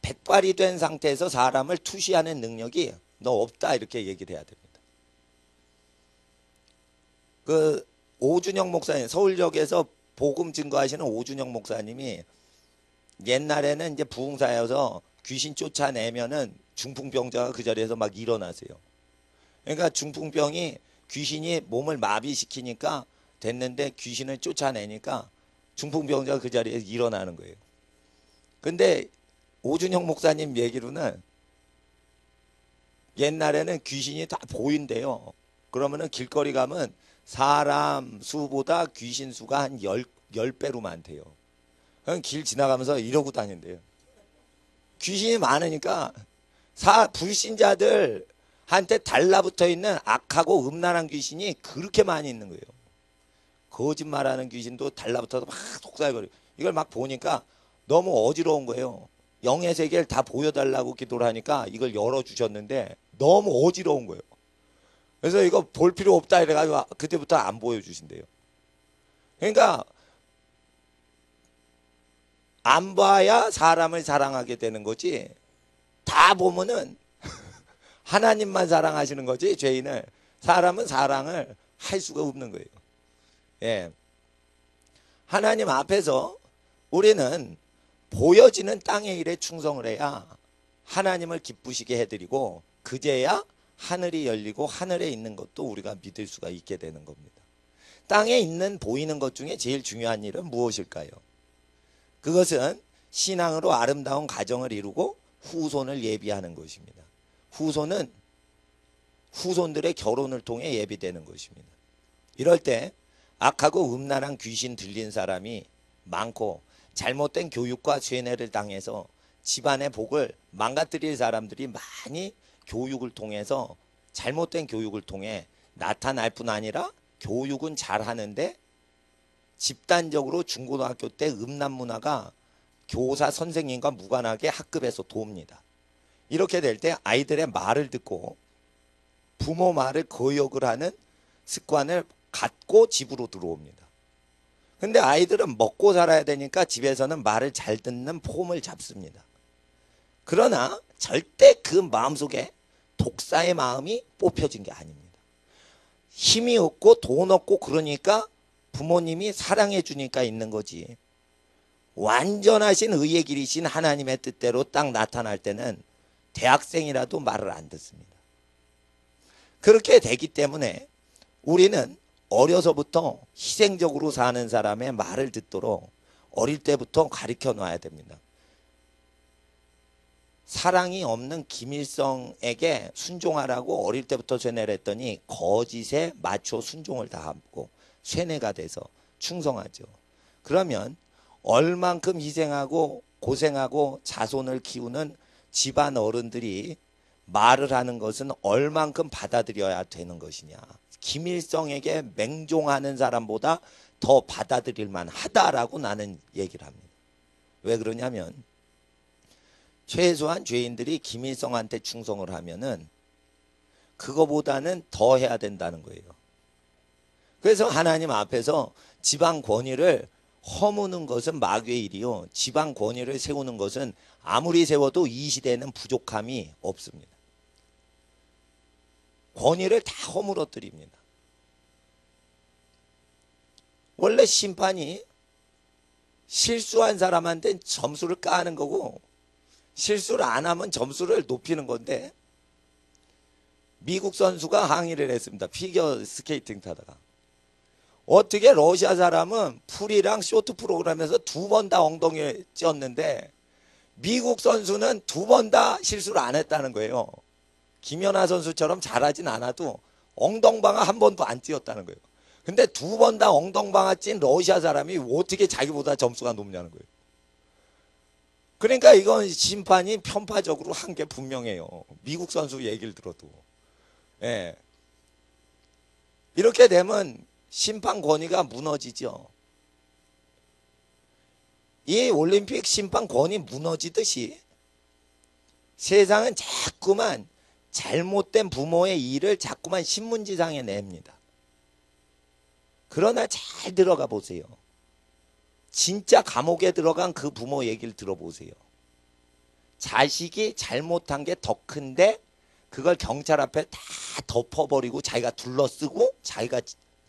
백발이 된 상태에서 사람을 투시하는 능력이 너 없다 이렇게 얘기를 해야 됩니다. 그 오준영 목사님, 서울역에서 복음 증거하시는 오준영 목사님이 옛날에는 이제 부흥사여서 귀신 쫓아내면은 중풍병자가 그 자리에서 막 일어나세요. 그러니까 중풍병이 귀신이 몸을 마비시키니까 됐는데 귀신을 쫓아내니까 중풍병자가 그 자리에서 일어나는 거예요. 근데 오준영 목사님 얘기로는 옛날에는 귀신이 다 보인대요. 그러면은 길거리 가면 사람 수보다 귀신 수가 한 10배로 많대요. 그럼 길 지나가면서 이러고 다닌대요. 귀신이 많으니까 불신자들한테 달라붙어 있는 악하고 음란한 귀신이 그렇게 많이 있는 거예요. 거짓말하는 귀신도 달라붙어서 막 속삭이거려요. 이걸 막 보니까 너무 어지러운 거예요. 영의 세계를 다 보여달라고 기도를 하니까 이걸 열어주셨는데 너무 어지러운 거예요. 그래서 이거 볼 필요 없다 이래가지고 그때부터 안 보여주신대요. 그러니까 안 봐야 사람을 사랑하게 되는 거지, 다 보면은 하나님만 사랑하시는 거지 죄인을, 사람은 사랑을 할 수가 없는 거예요. 예. 하나님 앞에서 우리는 보여지는 땅의 일에 충성을 해야 하나님을 기쁘시게 해드리고 그제야 하늘이 열리고 하늘에 있는 것도 우리가 믿을 수가 있게 되는 겁니다. 땅에 있는 보이는 것 중에 제일 중요한 일은 무엇일까요? 그것은 신앙으로 아름다운 가정을 이루고 후손을 예비하는 것입니다. 후손은 후손들의 결혼을 통해 예비되는 것입니다. 이럴 때 악하고 음란한 귀신 들린 사람이 많고 잘못된 교육과 쇠뇌를 당해서 집안의 복을 망가뜨릴 사람들이 많이 교육을 통해서, 잘못된 교육을 통해 나타날 뿐 아니라 교육은 잘하는데 집단적으로 중고등학교 때 음란 문화가 교사 선생님과 무관하게 학급에서 돕니다. 이렇게 될 때 아이들의 말을 듣고 부모 말을 거역을 하는 습관을 갖고 집으로 들어옵니다. 근데 아이들은 먹고 살아야 되니까 집에서는 말을 잘 듣는 폼을 잡습니다. 그러나 절대 그 마음속에 독사의 마음이 뽑혀진 게 아닙니다. 힘이 없고 돈 없고 그러니까 부모님이 사랑해 주니까 있는 거지, 완전하신 의의 길이신 하나님의 뜻대로 딱 나타날 때는 대학생이라도 말을 안 듣습니다. 그렇게 되기 때문에 우리는 어려서부터 희생적으로 사는 사람의 말을 듣도록 어릴 때부터 가르쳐 놔야 됩니다. 사랑이 없는 김일성에게 순종하라고 어릴 때부터 쇠뇌를 했더니 거짓에 맞춰 순종을 다 하고 쇠뇌가 돼서 충성하죠. 그러면 얼만큼 희생하고 고생하고 자손을 키우는 집안 어른들이 말을 하는 것은 얼만큼 받아들여야 되는 것이냐. 김일성에게 맹종하는 사람보다 더 받아들일 만하다라고 나는 얘기를 합니다. 왜 그러냐면 최소한 죄인들이 김일성한테 충성을 하면은 그거보다는 더 해야 된다는 거예요. 그래서 하나님 앞에서 지방 권위를 허무는 것은 마귀의 일이요, 지방 권위를 세우는 것은 아무리 세워도 이 시대에는 부족함이 없습니다. 권위를 다 허물어뜨립니다. 원래 심판이 실수한 사람한테는 점수를 까는 거고 실수를 안 하면 점수를 높이는 건데, 미국 선수가 항의를 했습니다. 피겨 스케이팅 타다가 어떻게 러시아 사람은 풀이랑 쇼트 프로그램에서 2번 다 엉덩이에 찧었는데 미국 선수는 2번 다 실수를 안 했다는 거예요. 김연아 선수처럼 잘하진 않아도 엉덩방아 한 번도 안 찧었다는 거예요. 근데 2번 다 엉덩방아 찐 러시아 사람이 어떻게 자기보다 점수가 높냐는 거예요. 그러니까 이건 심판이 편파적으로 한 게 분명해요. 미국 선수 얘기를 들어도. 예. 이렇게 되면 심판 권위가 무너지죠. 이 올림픽 심판 권위 무너지듯이 세상은 자꾸만 잘못된 부모의 일을 자꾸만 신문지상에 냅니다. 그러나 잘 들어가 보세요. 진짜 감옥에 들어간 그 부모 얘기를 들어보세요. 자식이 잘못한 게 더 큰데 그걸 경찰 앞에 다 덮어버리고 자기가 둘러쓰고 자기가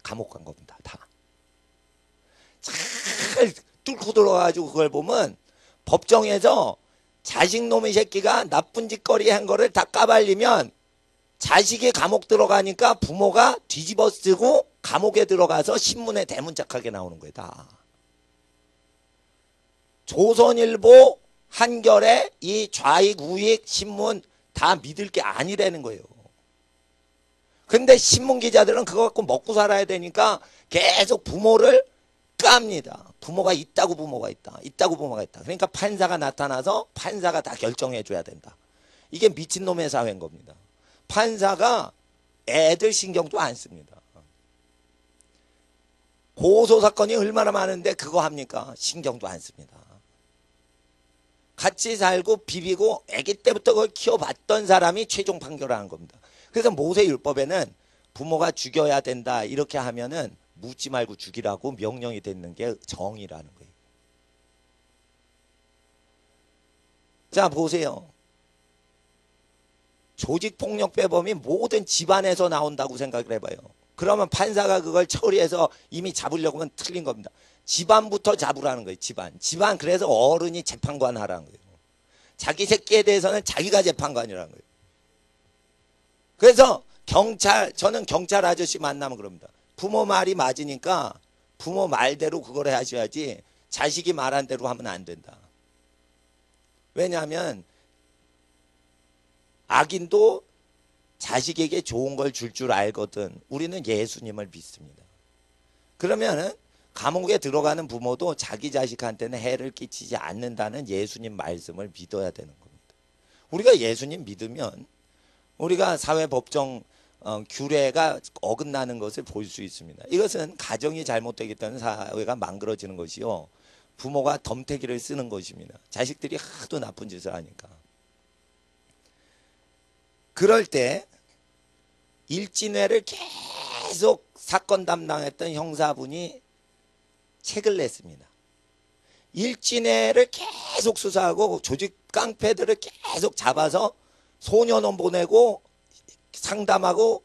감옥 간 겁니다. 다. 잘 뚫고 들어가가지고 그걸 보면 법정에서 자식 놈의 새끼가 나쁜 짓거리 한 거를 다 까발리면 자식이 감옥 들어가니까 부모가 뒤집어 쓰고 감옥에 들어가서 신문에 대문짝하게 나오는 거예요. 다. 조선일보, 한겨레, 이 좌익, 우익, 신문 다 믿을 게 아니라는 거예요. 근데 신문 기자들은 그거 갖고 먹고 살아야 되니까 계속 부모를 깝니다. 부모가 있다고 부모가 있다. 있다고 부모가 있다. 그러니까 판사가 나타나서 판사가 다 결정해 줘야 된다. 이게 미친놈의 사회인 겁니다. 판사가 애들 신경도 안 씁니다. 고소사건이 얼마나 많은데 그거 합니까? 신경도 안 씁니다. 같이 살고 비비고 아기 때부터 그걸 키워봤던 사람이 최종 판결을 하는 겁니다. 그래서 모세율법에는 부모가 죽여야 된다 이렇게 하면은 묻지 말고 죽이라고 명령이 됐는 게 정의라는 거예요. 자 보세요. 조직폭력배범이 모든 집안에서 나온다고 생각을 해봐요. 그러면 판사가 그걸 처리해서 이미 잡으려고 하면 틀린 겁니다. 집안부터 잡으라는 거예요. 집안 그래서 어른이 재판관 하라는 거예요. 자기 새끼에 대해서는 자기가 재판관이라는 거예요. 그래서 저는 경찰 아저씨 만나면 그럽니다. 부모 말이 맞으니까 부모 말대로 그걸 하셔야지 자식이 말한 대로 하면 안 된다. 왜냐하면 악인도 자식에게 좋은 걸 줄 알거든. 우리는 예수님을 믿습니다. 그러면은 감옥에 들어가는 부모도 자기 자식한테는 해를 끼치지 않는다는 예수님 말씀을 믿어야 되는 겁니다. 우리가 예수님 믿으면 우리가 사회법정 규례가 어긋나는 것을 볼 수 있습니다. 이것은 가정이 잘못되기 때문에 사회가 망가져지는 것이요. 부모가 덤태기를 쓰는 것입니다. 자식들이 하도 나쁜 짓을 하니까. 그럴 때 일진회를 계속 사건 담당했던 형사분이 책을 냈습니다. 일진회를 계속 수사하고 조직 깡패들을 계속 잡아서 소년원 보내고 상담하고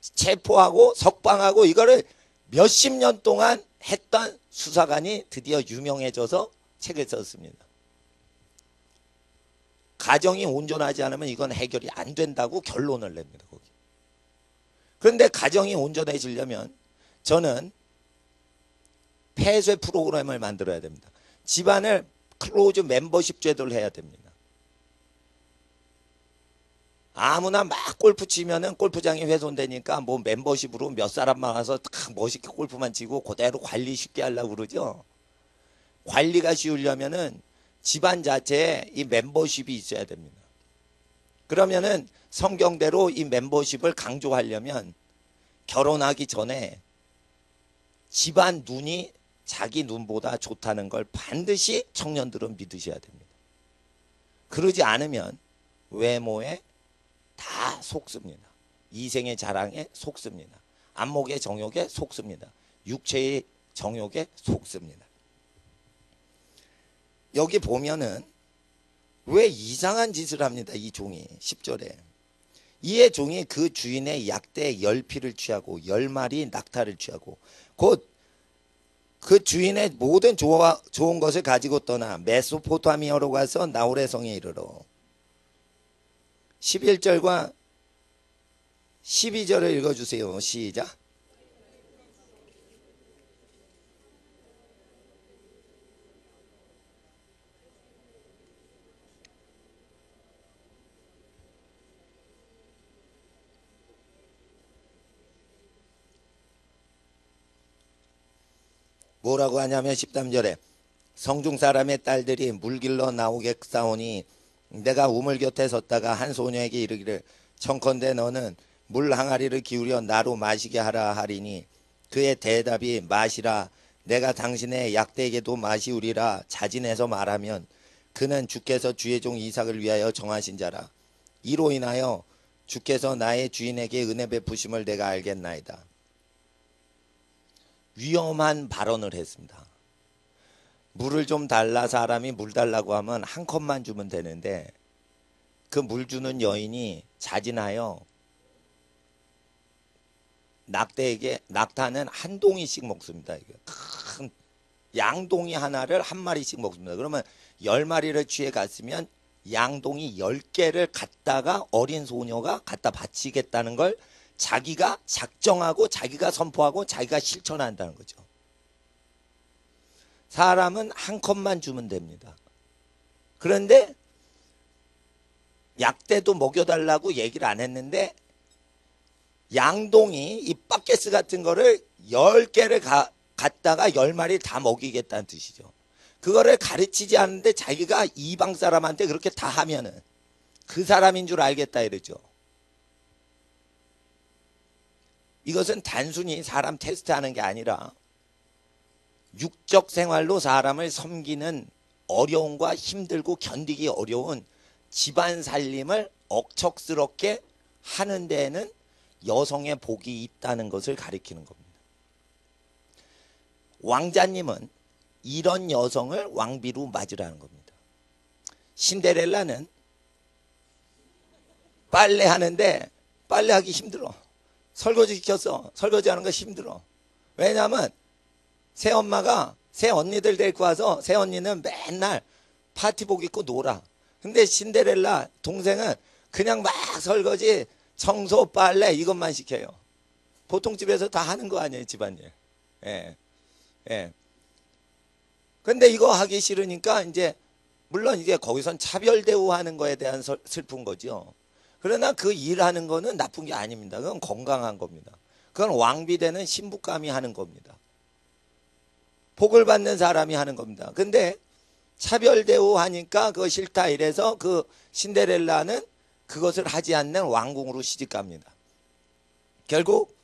체포하고 석방하고 이거를 몇십 년 동안 했던 수사관이 드디어 유명해져서 책을 썼습니다. 가정이 온전하지 않으면 이건 해결이 안 된다고 결론을 냅니다. 거기. 그런데 가정이 온전해지려면 저는 폐쇄 프로그램을 만들어야 됩니다. 집안을 클로즈 멤버십 제도를 해야 됩니다. 아무나 막 골프 치면은 골프장이 훼손되니까 뭐 멤버십으로 몇 사람만 와서 딱 멋있게 골프만 치고 그대로 관리 쉽게 하려고 그러죠. 관리가 쉬우려면은 집안 자체에 이 멤버십이 있어야 됩니다. 그러면은 성경대로 이 멤버십을 강조하려면 결혼하기 전에 집안 눈이 자기 눈보다 좋다는 걸 반드시 청년들은 믿으셔야 됩니다. 그러지 않으면 외모에 다 속습니다. 이생의 자랑에 속습니다. 안목의 정욕에 속습니다. 육체의 정욕에 속습니다. 여기 보면은 왜 이상한 짓을 합니다. 이 종이 10절에. 이의 종이 그 주인의 약대에 10피를 취하고 10마리 낙타를 취하고 곧 그 주인의 모든 좋은 것을 가지고 떠나 메소포타미아로 가서 나홀의 성에 이르러 11절과 12절을 읽어주세요. 시작. 뭐라고 하냐면 13절에 성중 사람의 딸들이 물길로 나오게 싸우니 내가 우물 곁에 섰다가 한 소녀에게 이르기를 청컨대 너는 물 항아리를 기울여 나로 마시게 하라 하리니 그의 대답이 마시라 내가 당신의 약대에게도 마시우리라 자진해서 말하면 그는 주께서 주의 종 이삭을 위하여 정하신 자라 이로 인하여 주께서 나의 주인에게 은혜 베푸심을 내가 알겠나이다. 위험한 발언을 했습니다. 물을 좀 달라 사람이 물 달라고 하면 한 컵만 주면 되는데 그 물 주는 여인이 자진하여 낙타는 한 동이씩 먹습니다. 이게 큰 양동이 하나를 한 마리씩 먹습니다. 그러면 10마리를 취해 갔으면 양동이 10개를 갖다가 어린 소녀가 갖다 바치겠다는 걸 자기가 작정하고 자기가 선포하고 자기가 실천한다는 거죠. 사람은 한 컵만 주면 됩니다. 그런데 약대도 먹여달라고 얘기를 안 했는데 양동이 이 바게스 같은 거를 10개를 갖다가 10마리 다 먹이겠다는 뜻이죠. 그거를 가르치지 않는데 자기가 이방 사람한테 그렇게 다 하면은 그 사람인 줄 알겠다 이러죠. 이것은 단순히 사람 테스트하는 게 아니라 육적 생활로 사람을 섬기는 어려움과 힘들고 견디기 어려운 집안 살림을 억척스럽게 하는 데에는 여성의 복이 있다는 것을 가리키는 겁니다. 왕자님은 이런 여성을 왕비로 맞으라는 겁니다. 신데렐라는 빨래하는데 빨래하기 힘들어. 설거지 시켰어. 설거지하는 거 힘들어. 왜냐하면 새엄마가 새 언니들 데리고 와서 새 언니는 맨날 파티복 입고 놀아. 근데 신데렐라 동생은 그냥 막 설거지, 청소, 빨래 이것만 시켜요. 보통 집에서 다 하는 거 아니에요, 집안일. 예. 예. 근데 이거 하기 싫으니까 이제 물론 이제 거기선 차별 대우하는 거에 대한 슬픈 거죠. 그러나 그 일하는 거는 나쁜 게 아닙니다. 그건 건강한 겁니다. 그건 왕비되는 신부감이 하는 겁니다. 복을 받는 사람이 하는 겁니다. 근데 차별 대우하니까 그거 싫다 이래서 그 신데렐라는 그것을 하지 않는 왕궁으로 시집갑니다. 결국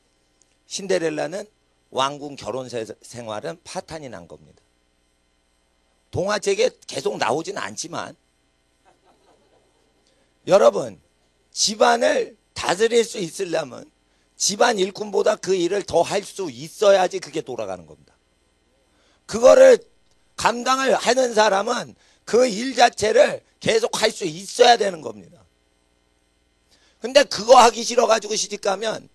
신데렐라는 왕궁 결혼 생활은 파탄이 난 겁니다. 동화책에 계속 나오진 않지만 여러분 집안을 다스릴 수 있으려면 집안 일꾼보다 그 일을 더 할 수 있어야지 그게 돌아가는 겁니다. 그거를 감당을 하는 사람은 그 일 자체를 계속 할 수 있어야 되는 겁니다. 근데 그거 하기 싫어가지고 시집가면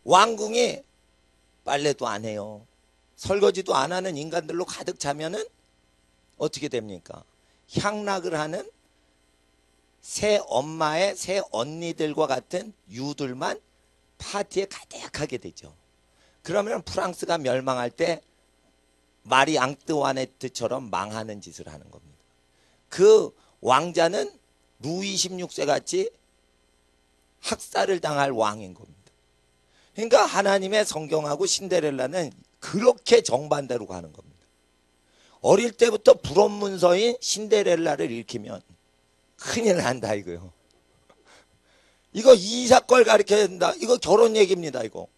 왕궁이 빨래도 안 해요. 설거지도 안 하는 인간들로 가득 차면은 어떻게 됩니까? 향락을 하는 새 엄마의 새 언니들과 같은 유들만 파티에 가득하게 되죠. 그러면 프랑스가 멸망할 때 마리 앙뜨와네트처럼 망하는 짓을 하는 겁니다. 그 왕자는 루이 16세 같이 학살을 당할 왕인 겁니다. 그러니까 하나님의 성경하고 신데렐라는 그렇게 정반대로 가는 겁니다. 어릴 때부터 불온문서인 신데렐라를 읽히면 큰일 난다 이거요. 이거 이사걸 가르쳐야 된다. 이거 결혼 얘기입니다. 이거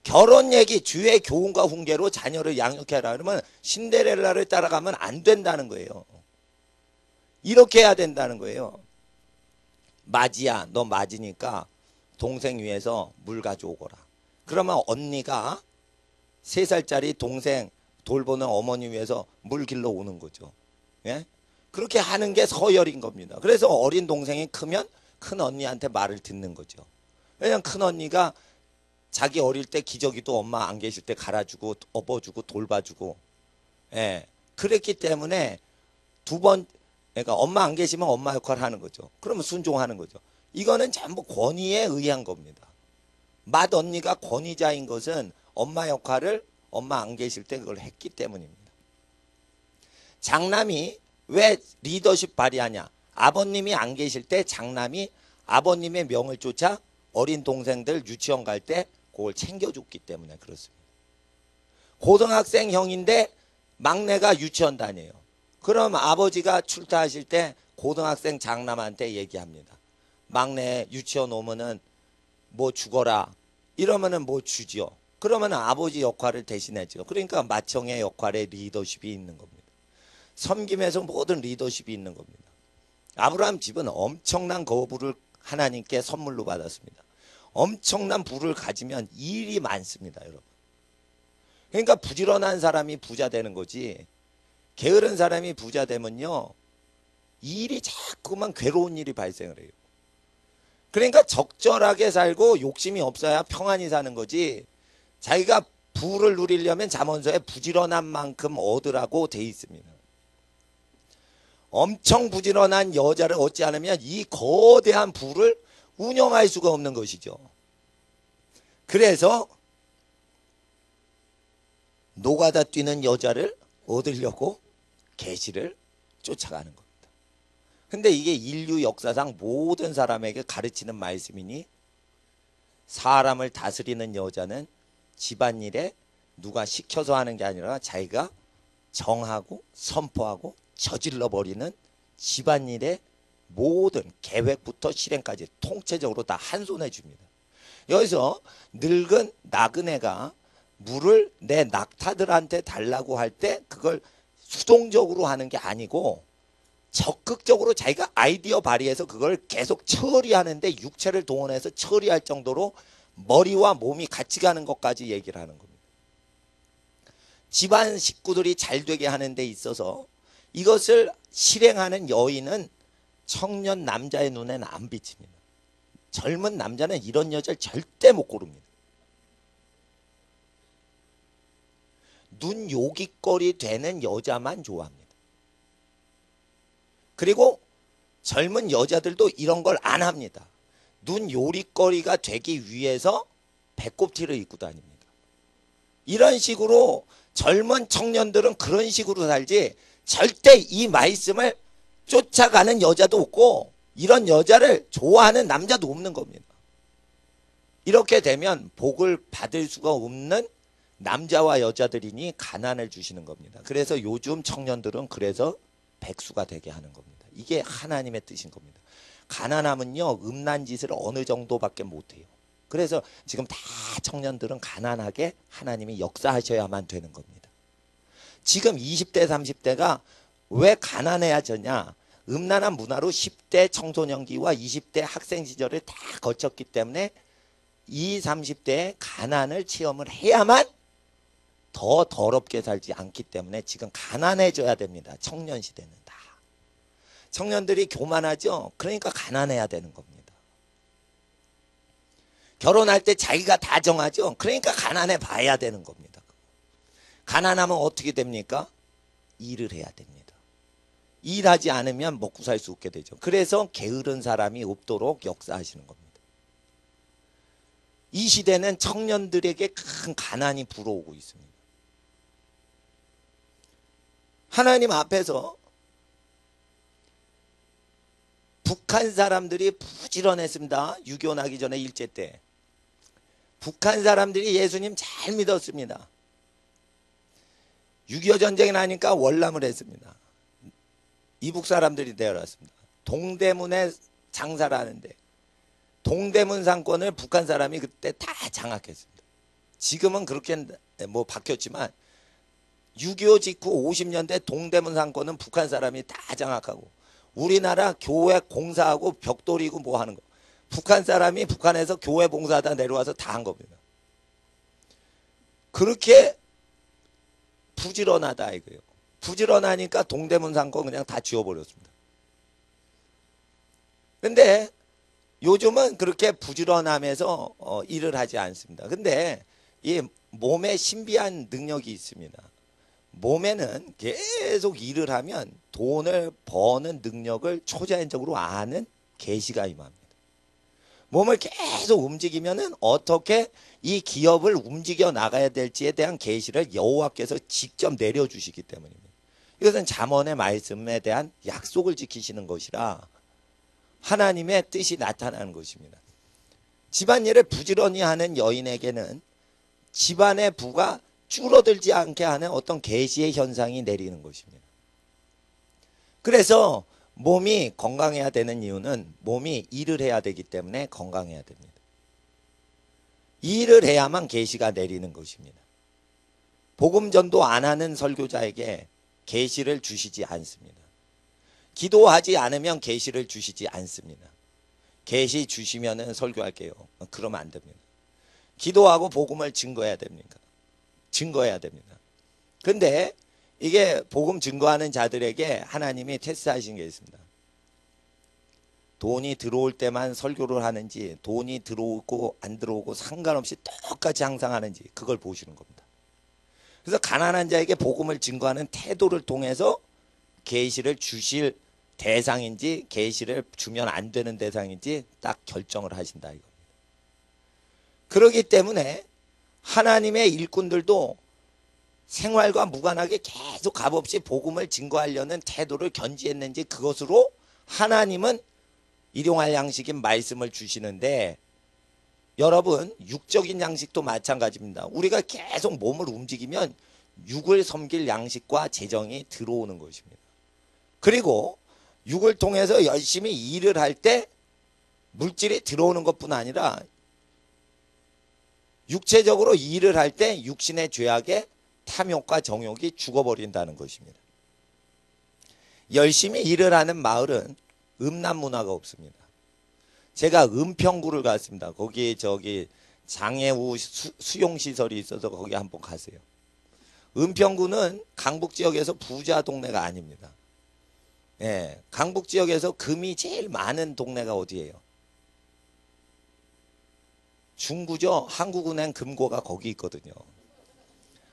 결혼 얘기, 주의 교훈과 훈계로 자녀를 양육해라. 그러면 신데렐라를 따라가면 안 된다는 거예요. 이렇게 해야 된다는 거예요. 맞이야, 너 맞으니까 동생 위해서 물 가져오거라. 그러면 언니가 3살짜리 동생 돌보는 어머니 위해서 물 길러 오는 거죠. 예? 그렇게 하는 게 서열인 겁니다. 그래서 어린 동생이 크면 큰 언니한테 말을 듣는 거죠. 왜냐면 큰 언니가 자기 어릴 때 기저귀도 엄마 안 계실 때 갈아주고 업어주고 돌봐주고, 예, 그랬기 때문에 그러니까 엄마 안 계시면 엄마 역할을 하는 거죠. 그러면 순종하는 거죠. 이거는 전부 권위에 의한 겁니다. 맏 언니가 권위자인 것은 엄마 역할을 엄마 안 계실 때 그걸 했기 때문입니다. 장남이 왜 리더십 발휘하냐? 아버님이 안 계실 때 장남이 아버님의 명을 쫓아 어린 동생들 유치원 갈 때 그걸 챙겨줬기 때문에 그렇습니다. 고등학생 형인데 막내가 유치원 다녀요. 그럼 아버지가 출타하실 때 고등학생 장남한테 얘기합니다. 막내 유치원 오면은 뭐 주거라. 이러면은 뭐 주지요. 그러면 아버지 역할을 대신해죠. 그러니까 맏형의 역할에 리더십이 있는 겁니다. 섬김에서 모든 리더십이 있는 겁니다. 아브라함 집은 엄청난 거부를 하나님께 선물로 받았습니다. 엄청난 부를 가지면 일이 많습니다, 여러분. 그러니까 부지런한 사람이 부자 되는 거지, 게으른 사람이 부자 되면요 일이 자꾸만 괴로운 일이 발생을 해요. 그러니까 적절하게 살고 욕심이 없어야 평안히 사는 거지. 자기가 부를 누리려면 잠언서에 부지런한 만큼 얻으라고 돼 있습니다. 엄청 부지런한 여자를 얻지 않으면 이 거대한 부를 운영할 수가 없는 것이죠. 그래서 노가다 뛰는 여자를 얻으려고 계시를 쫓아가는 겁니다. 근데 이게 인류 역사상 모든 사람에게 가르치는 말씀이니 사람을 다스리는 여자는 집안일에 누가 시켜서 하는 게 아니라 자기가 정하고 선포하고 저질러 버리는 집안일의 모든 계획부터 실행까지 통째적으로 다 한 손에 줍니다. 여기서 늙은 나그네가 물을 내 낙타들한테 달라고 할 때 그걸 수동적으로 하는 게 아니고 적극적으로 자기가 아이디어 발휘해서 그걸 계속 처리하는데 육체를 동원해서 처리할 정도로 머리와 몸이 같이 가는 것까지 얘기를 하는 겁니다. 집안 식구들이 잘 되게 하는 데 있어서 이것을 실행하는 여인은 청년 남자의 눈에는 안 비칩니다. 젊은 남자는 이런 여자를 절대 못 고릅니다. 눈 요깃거리 되는 여자만 좋아합니다. 그리고 젊은 여자들도 이런 걸 안 합니다. 눈 요깃거리가 되기 위해서 배꼽티를 입고 다닙니다. 이런 식으로 젊은 청년들은 그런 식으로 살지 절대 이 말씀을 쫓아가는 여자도 없고 이런 여자를 좋아하는 남자도 없는 겁니다. 이렇게 되면 복을 받을 수가 없는 남자와 여자들이니 가난을 주시는 겁니다. 그래서 요즘 청년들은 그래서 백수가 되게 하는 겁니다. 이게 하나님의 뜻인 겁니다. 가난하면요 음란 짓을 어느 정도밖에 못해요. 그래서 지금 다 청년들은 가난하게 하나님이 역사하셔야만 되는 겁니다. 지금 20대 30대가 왜 가난해야졌냐, 음란한 문화로 10대 청소년기와 20대 학생 시절을 다 거쳤기 때문에 20, 30대의 가난을 체험을 해야만 더 더럽게 살지 않기 때문에 지금 가난해져야 됩니다. 청년 시대는 다. 청년들이 교만하죠. 그러니까 가난해야 되는 겁니다. 결혼할 때 자기가 다 정하죠. 그러니까 가난해 봐야 되는 겁니다. 가난하면 어떻게 됩니까? 일을 해야 됩니다. 일하지 않으면 먹고 살 수 없게 되죠. 그래서 게으른 사람이 없도록 역사하시는 겁니다. 이 시대는 청년들에게 큰 가난이 불어오고 있습니다. 하나님 앞에서 북한 사람들이 부지런했습니다. 6.25 나기 전에 일제 때. 북한 사람들이 예수님 잘 믿었습니다. 6.25 전쟁이 나니까 월남을 했습니다. 이북 사람들이 내려왔습니다. 동대문에 장사를 하는데 동대문 상권을 북한 사람이 그때 다 장악했습니다. 지금은 그렇게 뭐 바뀌었지만 6.25 직후 50년대 동대문 상권은 북한 사람이 다 장악하고 우리나라 교회 공사하고 벽돌이고 뭐 하는 거 북한 사람이 북한에서 교회 봉사하다 내려와서 다 한 겁니다. 그렇게 부지런하다 이거예요. 부지런하니까 동대문 상권 그냥 다 지워버렸습니다. 근데 요즘은 그렇게 부지런함에서 일을 하지 않습니다. 근데 이 몸에 신비한 능력이 있습니다. 몸에는 계속 일을 하면 돈을 버는 능력을 초자연적으로 아는 계시가 임합니다. 몸을 계속 움직이면은 어떻게 이 기업을 움직여 나가야 될지에 대한 계시를 여호와께서 직접 내려주시기 때문입니다. 이것은 잠언의 말씀에 대한 약속을 지키시는 것이라 하나님의 뜻이 나타나는 것입니다. 집안일을 부지런히 하는 여인에게는 집안의 부가 줄어들지 않게 하는 어떤 계시의 현상이 내리는 것입니다. 그래서 몸이 건강해야 되는 이유는 몸이 일을 해야 되기 때문에 건강해야 됩니다. 일을 해야만 계시가 내리는 것입니다. 복음 전도 안 하는 설교자에게 계시를 주시지 않습니다. 기도하지 않으면 계시를 주시지 않습니다. 계시 주시면은 설교할게요. 그러면 안 됩니다. 기도하고 복음을 증거해야 됩니까? 증거해야 됩니다. 근데 이게 복음 증거하는 자들에게 하나님이 테스트하신 게 있습니다. 돈이 들어올 때만 설교를 하는지 돈이 들어오고 안 들어오고 상관없이 똑같이 항상 하는지 그걸 보시는 겁니다. 그래서 가난한 자에게 복음을 증거하는 태도를 통해서 계시를 주실 대상인지 계시를 주면 안 되는 대상인지 딱 결정을 하신다 이겁니다. 그렇기 때문에 하나님의 일꾼들도 생활과 무관하게 계속 값없이 복음을 증거하려는 태도를 견지했는지 그것으로 하나님은 일용할 양식인 말씀을 주시는데 여러분 육적인 양식도 마찬가지입니다. 우리가 계속 몸을 움직이면 육을 섬길 양식과 재정이 들어오는 것입니다. 그리고 육을 통해서 열심히 일을 할 때 물질이 들어오는 것뿐 아니라 육체적으로 일을 할 때 육신의 죄악에 탐욕과 정욕이 죽어버린다는 것입니다. 열심히 일을 하는 마을은 음란 문화가 없습니다. 제가 은평구를 갔습니다. 거기 장애우 수용시설이 있어서 거기 한번 가세요. 은평구는 강북지역에서 부자 동네가 아닙니다. 예, 강북지역에서 금이 제일 많은 동네가 어디예요? 중구죠. 한국은행 금고가 거기 있거든요.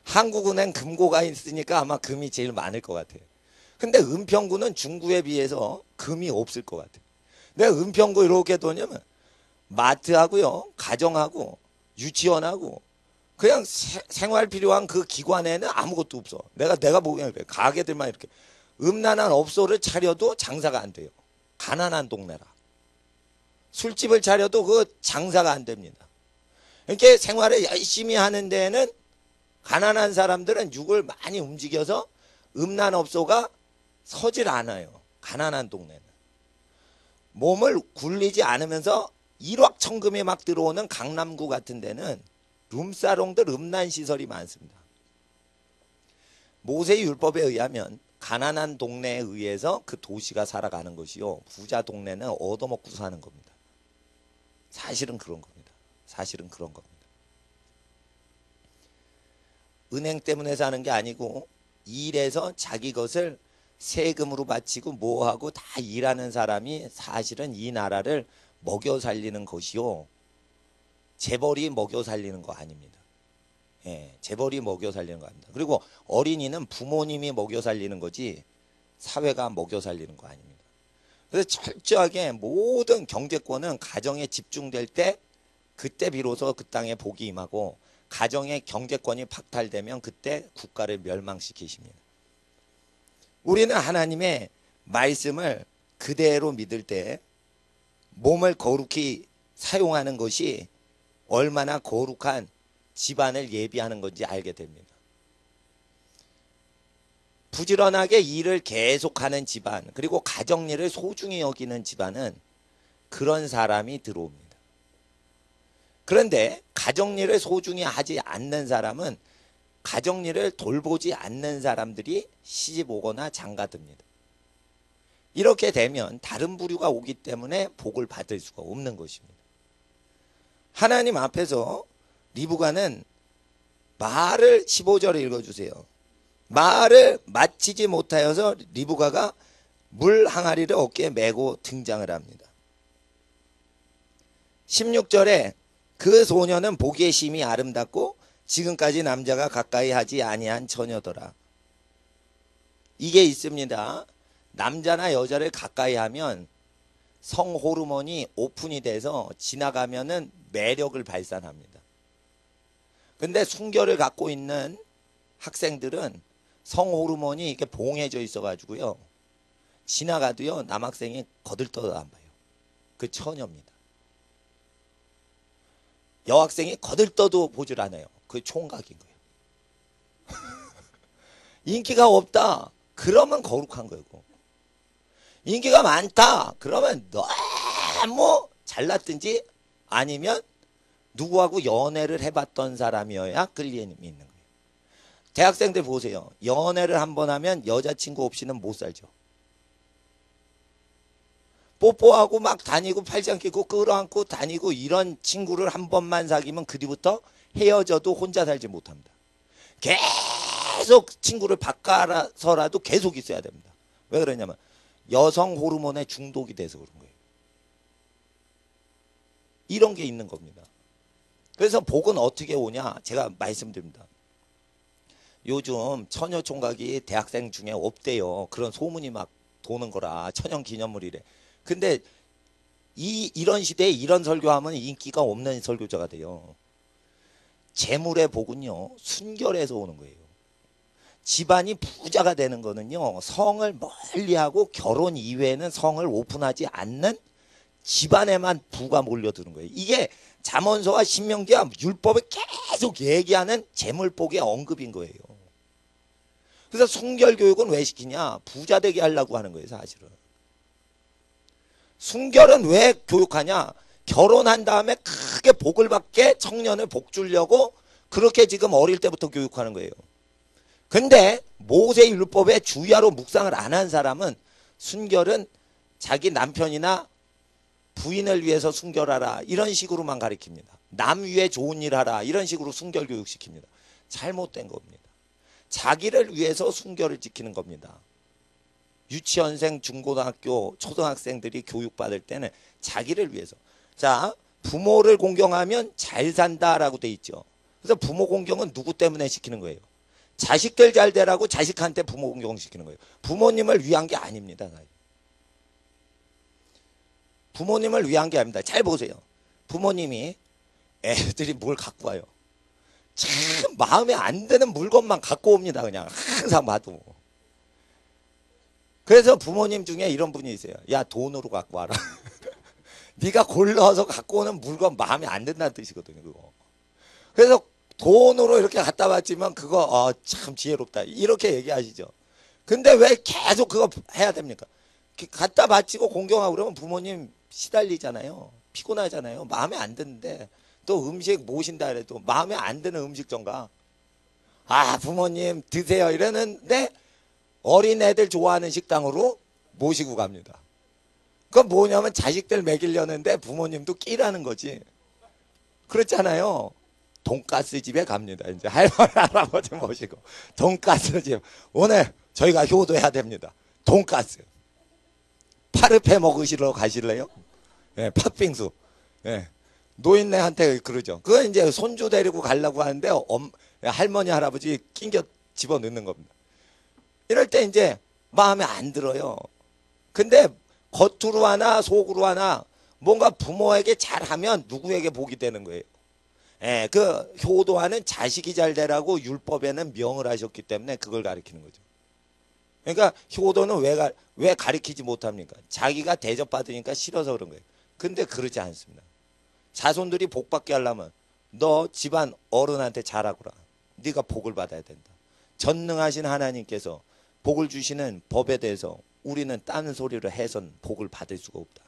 한국은행 금고가 있으니까 아마 금이 제일 많을 것 같아요. 근데 은평구는 중구에 비해서 금이 없을 것 같아요. 내가 은평구 이렇게 도냐면 마트하고요, 가정하고 유치원하고 그냥 생활 필요한 그 기관에는 아무것도 없어. 내가 보기에는 그래. 가게들만 이렇게 음란한 업소를 차려도 장사가 안 돼요. 가난한 동네라. 술집을 차려도 그 장사가 안 됩니다. 이렇게 생활을 열심히 하는 데에는 가난한 사람들은 육을 많이 움직여서 음란 업소가 서질 않아요. 가난한 동네는. 몸을 굴리지 않으면서 일확천금이 막 들어오는 강남구 같은 데는 룸사롱들 음란시설이 많습니다. 모세의 율법에 의하면 가난한 동네에 의해서 그 도시가 살아가는 것이요. 부자 동네는 얻어먹고 사는 겁니다. 사실은 그런 겁니다. 사실은 그런 겁니다. 은행 때문에 사는 게 아니고 일해서 자기 것을 세금으로 바치고 뭐하고 다 일하는 사람이 사실은 이 나라를 먹여 살리는 것이요. 재벌이 먹여 살리는 거 아닙니다. 예, 재벌이 먹여 살리는 거 아닙니다. 그리고 어린이는 부모님이 먹여 살리는 거지 사회가 먹여 살리는 거 아닙니다. 그래서 철저하게 모든 경제권은 가정에 집중될 때 그때 비로소 그 땅에 복이 임하고 가정의 경제권이 박탈되면 그때 국가를 멸망시키십니다. 우리는 하나님의 말씀을 그대로 믿을 때 몸을 거룩히 사용하는 것이 얼마나 거룩한 집안을 예비하는 건지 알게 됩니다. 부지런하게 일을 계속하는 집안, 그리고 가정일을 소중히 여기는 집안은 그런 사람이 들어옵니다. 그런데 가정일을 소중히 하지 않는 사람은 가정일을 돌보지 않는 사람들이 시집 오거나 장가듭니다. 이렇게 되면 다른 부류가 오기 때문에 복을 받을 수가 없는 것입니다. 하나님 앞에서 리브가는 말을 15절에 읽어주세요. 말을 마치지 못하여서 리브가가 물 항아리를 어깨에 메고 등장을 합니다. 16절에 그 소녀는 보기에 심히 아름답고 지금까지 남자가 가까이 하지 아니한 처녀더라. 이게 있습니다. 남자나 여자를 가까이 하면 성호르몬이 오픈이 돼서 지나가면은 매력을 발산합니다. 근데 순결을 갖고 있는 학생들은 성호르몬이 이렇게 봉해져 있어 가지고요. 지나가도요. 남학생이 거들떠도 안 봐요. 그 처녀입니다. 여학생이 거들떠도 보질 않아요. 그 총각인 거예요. 인기가 없다. 그러면 거룩한 거고. 인기가 많다. 그러면 너무 잘났든지 아니면 누구하고 연애를 해봤던 사람이어야 끌림이 있는 거예요. 대학생들 보세요. 연애를 한번 하면 여자친구 없이는 못 살죠. 뽀뽀하고 막 다니고 팔짱 끼고 끌어안고 다니고 이런 친구를 한 번만 사귀면 그 뒤부터 헤어져도 혼자 살지 못합니다. 계속 친구를 바꿔서라도 계속 있어야 됩니다. 왜 그러냐면 여성 호르몬에 중독이 돼서 그런 거예요. 이런 게 있는 겁니다. 그래서 복은 어떻게 오냐? 제가 말씀드립니다. 요즘 처녀 총각이 대학생 중에 없대요. 그런 소문이 막 도는 거라. 천연 기념물이래. 근데 이런 시대에 이런 설교하면 인기가 없는 설교자가 돼요. 재물의 복은요, 순결에서 오는 거예요. 집안이 부자가 되는 거는요, 성을 멀리하고 결혼 이외에는 성을 오픈하지 않는 집안에만 부가 몰려드는 거예요. 이게 잠언서와 신명기와 율법에 계속 얘기하는 재물복의 언급인 거예요. 그래서 순결교육은 왜 시키냐? 부자 되게 하려고 하는 거예요, 사실은. 순결은 왜 교육하냐? 결혼한 다음에 크게 복을 받게 청년을 복 주려고 그렇게 지금 어릴 때부터 교육하는 거예요. 근데 모세 율법에 주야로 묵상을 안 한 사람은 순결은 자기 남편이나 부인을 위해서 순결하라 이런 식으로만 가르칩니다. 남 위에 좋은 일 하라 이런 식으로 순결 교육시킵니다. 잘못된 겁니다. 자기를 위해서 순결을 지키는 겁니다. 유치원생, 중고등학교, 초등학생들이 교육받을 때는 자기를 위해서. 자, 부모를 공경하면 잘 산다라고 돼 있죠. 그래서 부모 공경은 누구 때문에 시키는 거예요? 자식들 잘 되라고 자식한테 부모 공경시키는 거예요. 부모님을 위한 게 아닙니다. 부모님을 위한 게 아닙니다. 잘 보세요. 부모님이 애들이 뭘 갖고 와요. 참 마음에 안 드는 물건만 갖고 옵니다. 그냥 항상 봐도. 그래서 부모님 중에 이런 분이 있어요. 야, 돈으로 갖고 와라. 네가 골라서 갖고 오는 물건 마음에 안 든다는 뜻이거든요. 그거. 그래서 돈으로 이렇게 갖다 바치면 그거 참 지혜롭다. 이렇게 얘기하시죠. 근데 왜 계속 그거 해야 됩니까? 갖다 바치고 공경하고 그러면 부모님 시달리잖아요. 피곤하잖아요. 마음에 안 드는데 또 음식 모신다 그래도 마음에 안 드는 음식 전가. 아, 부모님 드세요 이러는데 어린 애들 좋아하는 식당으로 모시고 갑니다. 그건 뭐냐면 자식들 먹이려는데 부모님도 끼라는 거지. 그렇잖아요. 돈가스 집에 갑니다. 이제 할머니 할아버지 모시고 돈가스 집 오늘 저희가 효도해야 됩니다. 돈가스 파르페 먹으시러 가실래요? 예, 팥빙수. 예, 노인네한테 그러죠. 그거 이제 손주 데리고 가려고 하는데 할머니 할아버지 낑겨 집어넣는 겁니다. 이럴 때 이제 마음에 안 들어요. 근데 겉으로 하나 속으로 하나 뭔가 부모에게 잘하면 누구에게 복이 되는 거예요. 예, 그 효도하는 자식이 잘 되라고 율법에는 명을 하셨기 때문에 그걸 가리키는 거죠. 그러니까 효도는 왜 가리키지 못합니까? 자기가 대접받으니까 싫어서 그런 거예요. 근데 그러지 않습니다. 자손들이 복 받게 하려면 너 집안 어른한테 잘하거라. 네가 복을 받아야 된다. 전능하신 하나님께서 복을 주시는 법에 대해서 우리는 딴 소리를 해선 복을 받을 수가 없다.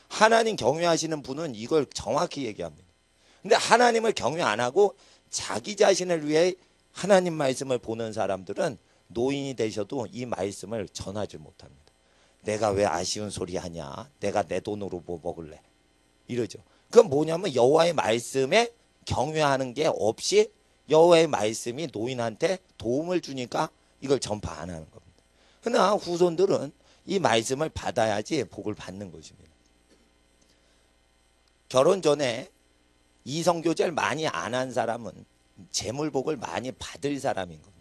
하나님 경외하시는 분은 이걸 정확히 얘기합니다. 근데 하나님을 경외 안 하고 자기 자신을 위해 하나님 말씀을 보는 사람들은 노인이 되셔도 이 말씀을 전하지 못합니다. 내가 왜 아쉬운 소리 하냐? 내가 내 돈으로 뭐 먹을래? 이러죠. 그건 뭐냐면 여호와의 말씀에 경외하는 게 없이 여호와의 말씀이 노인한테 도움을 주니까 이걸 전파 안 하는 겁니다. 그러나 후손들은 이 말씀을 받아야지 복을 받는 것입니다. 결혼 전에 이성교제를 많이 안 한 사람은 재물복을 많이 받을 사람인 겁니다.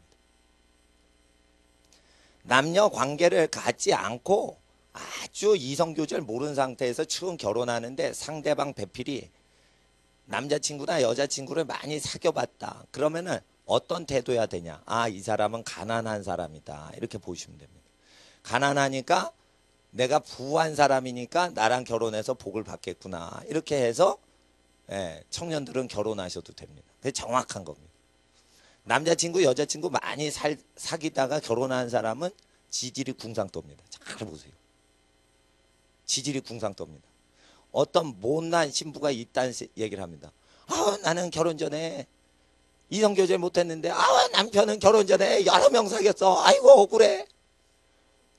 남녀 관계를 갖지 않고 아주 이성교제를 모르는 상태에서 처음 결혼하는데 상대방 배필이 남자친구나 여자친구를 많이 사귀어봤다. 그러면은 어떤 태도야 되냐? 아, 이 사람은 가난한 사람이다. 이렇게 보시면 됩니다. 가난하니까 내가 부한 사람이니까 나랑 결혼해서 복을 받겠구나. 이렇게 해서 청년들은 결혼하셔도 됩니다. 그게 정확한 겁니다. 남자친구, 여자친구 많이 사귀다가 결혼한 사람은 지질이 궁상도입니다. 잘 보세요. 지질이 궁상도입니다. 어떤 못난 신부가 있다는 얘기를 합니다. 아, 나는 결혼 전에 이성교제 못했는데 남편은 결혼 전에 여러 명 사귀었어. 아이고 억울해.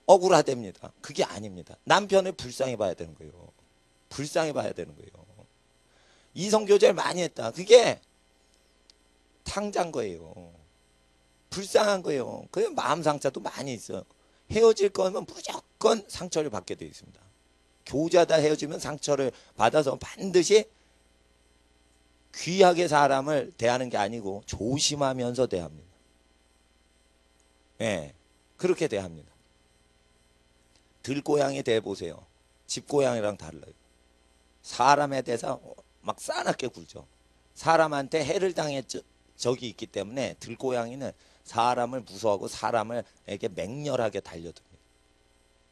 억울하답니다. 그게 아닙니다. 남편을 불쌍히 봐야 되는 거예요. 불쌍히 봐야 되는 거예요. 이성교제를 많이 했다. 그게 탕자인 거예요. 불쌍한 거예요. 그 마음 상처도 많이 있어요. 헤어질 거면 무조건 상처를 받게 되어 있습니다. 교제하다 헤어지면 상처를 받아서 반드시 귀하게 사람을 대하는 게 아니고 조심하면서 대합니다. 예, 그렇게 대합니다. 들고양이 대해보세요. 집고양이랑 달라요. 사람에 대해서 막 싸납게 굴죠. 사람한테 해를 당했 적이 있기 때문에 들고양이는 사람을 무서워하고 사람에게 맹렬하게 달려듭니다.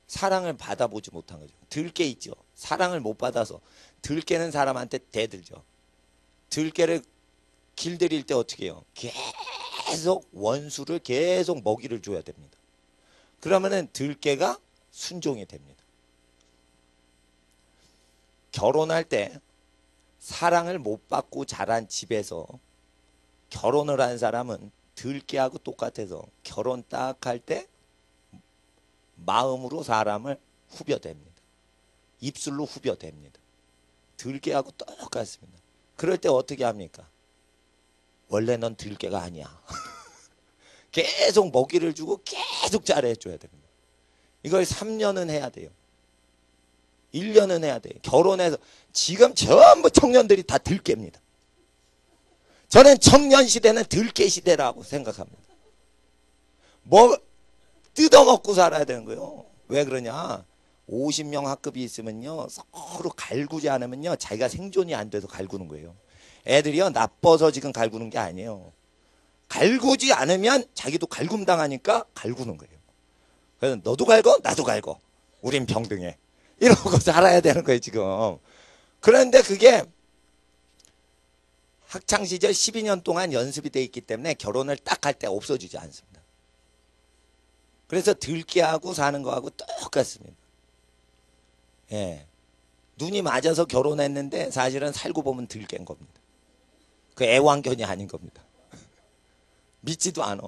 사랑을 받아보지 못한 거죠. 들개 있죠. 사랑을 못 받아서 들개는 사람한테 대들죠. 들개를 길들일 때 어떻게 해요? 계속 원수를 계속 먹이를 줘야 됩니다. 그러면은 들개가 순종이 됩니다. 결혼할 때 사랑을 못 받고 자란 집에서 결혼을 한 사람은 들개하고 똑같아서 결혼 딱 할 때 마음으로 사람을 후벼댑니다. 입술로 후벼댑니다. 들개하고 똑같습니다. 그럴 때 어떻게 합니까? 원래 넌 들개가 아니야. 계속 먹이를 주고 계속 잘해줘야 됩니다. 이걸 3년은 해야 돼요. 1년은 해야 돼요. 결혼해서 지금 전부 청년들이 다 들개입니다. 저는 청년 시대는 들개 시대라고 생각합니다. 뭐 뜯어먹고 살아야 되는 거예요. 왜 그러냐? 50명 학급이 있으면요 서로 갈구지 않으면요 자기가 생존이 안 돼서 갈구는 거예요. 애들이요 나빠서 지금 갈구는 게 아니에요. 갈구지 않으면 자기도 갈굼당하니까 갈구는 거예요. 그래서 너도 갈고 나도 갈고 우린 평등해 이러고 살아야 되는 거예요 지금. 그런데 그게 학창시절 12년 동안 연습이 돼 있기 때문에 결혼을 딱 할 때 없어지지 않습니다. 그래서 들깨하고 사는 거하고 똑같습니다. 예. 눈이 맞아서 결혼했는데 사실은 살고 보면 들깨인 겁니다. 그 애완견이 아닌 겁니다. 믿지도 않아.